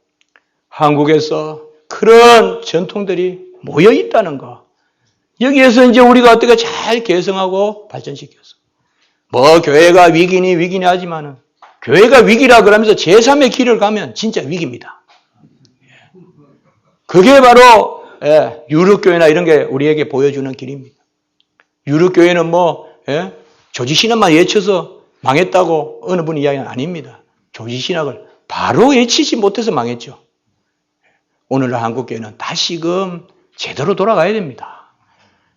한국에서 그런 전통들이 모여 있다는 거. 여기에서 이제 우리가 어떻게 잘 개성하고 발전시켜서. 뭐 교회가 위기니 하지만은 교회가 위기라 그러면서 제3의 길을 가면 진짜 위기입니다. 그게 바로 유럽교회나 이런 게 우리에게 보여주는 길입니다. 유럽교회는 뭐 조지신학만 예쳐서 망했다고 어느 분이 이야기는 아닙니다. 조지신학을 바로 외치지 못해서 망했죠. 오늘날 한국교회는 다시금 제대로 돌아가야 됩니다.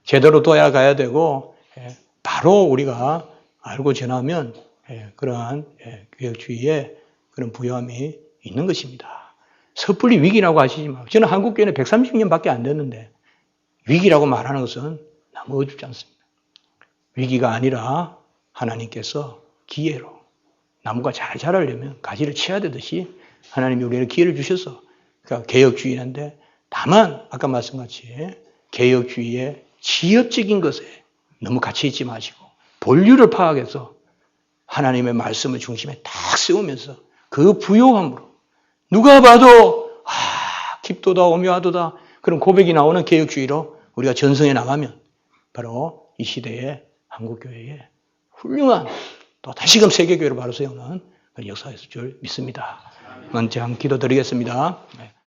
제대로 돌아가야 되고 바로 우리가 알고 전하면 그러한 개혁주의의 그런 부여함이 있는 것입니다. 섣불리 위기라고 하시지만 저는 한국교회는 130년밖에 안 됐는데 위기라고 말하는 것은 너무 어줍지 않습니다. 위기가 아니라 하나님께서 기회로 나무가 잘 자라려면 가지를 쳐야 되듯이 하나님이 우리에게 기회를 주셔서 그러니까 개혁주의인데 다만 아까 말씀같이 개혁주의의 지엽적인 것에 너무 갇혀있지 마시고 본류를 파악해서 하나님의 말씀을 중심에 딱 세우면서 그 부요함으로 누가 봐도 깊도다 오묘하도다 그런 고백이 나오는 개혁주의로 우리가 전성해 나가면 바로 이 시대의 한국교회의 훌륭한 또 다시금 세계교회를 바로 세우는 역사가 있을 줄 믿습니다. 먼저 기도드리겠습니다.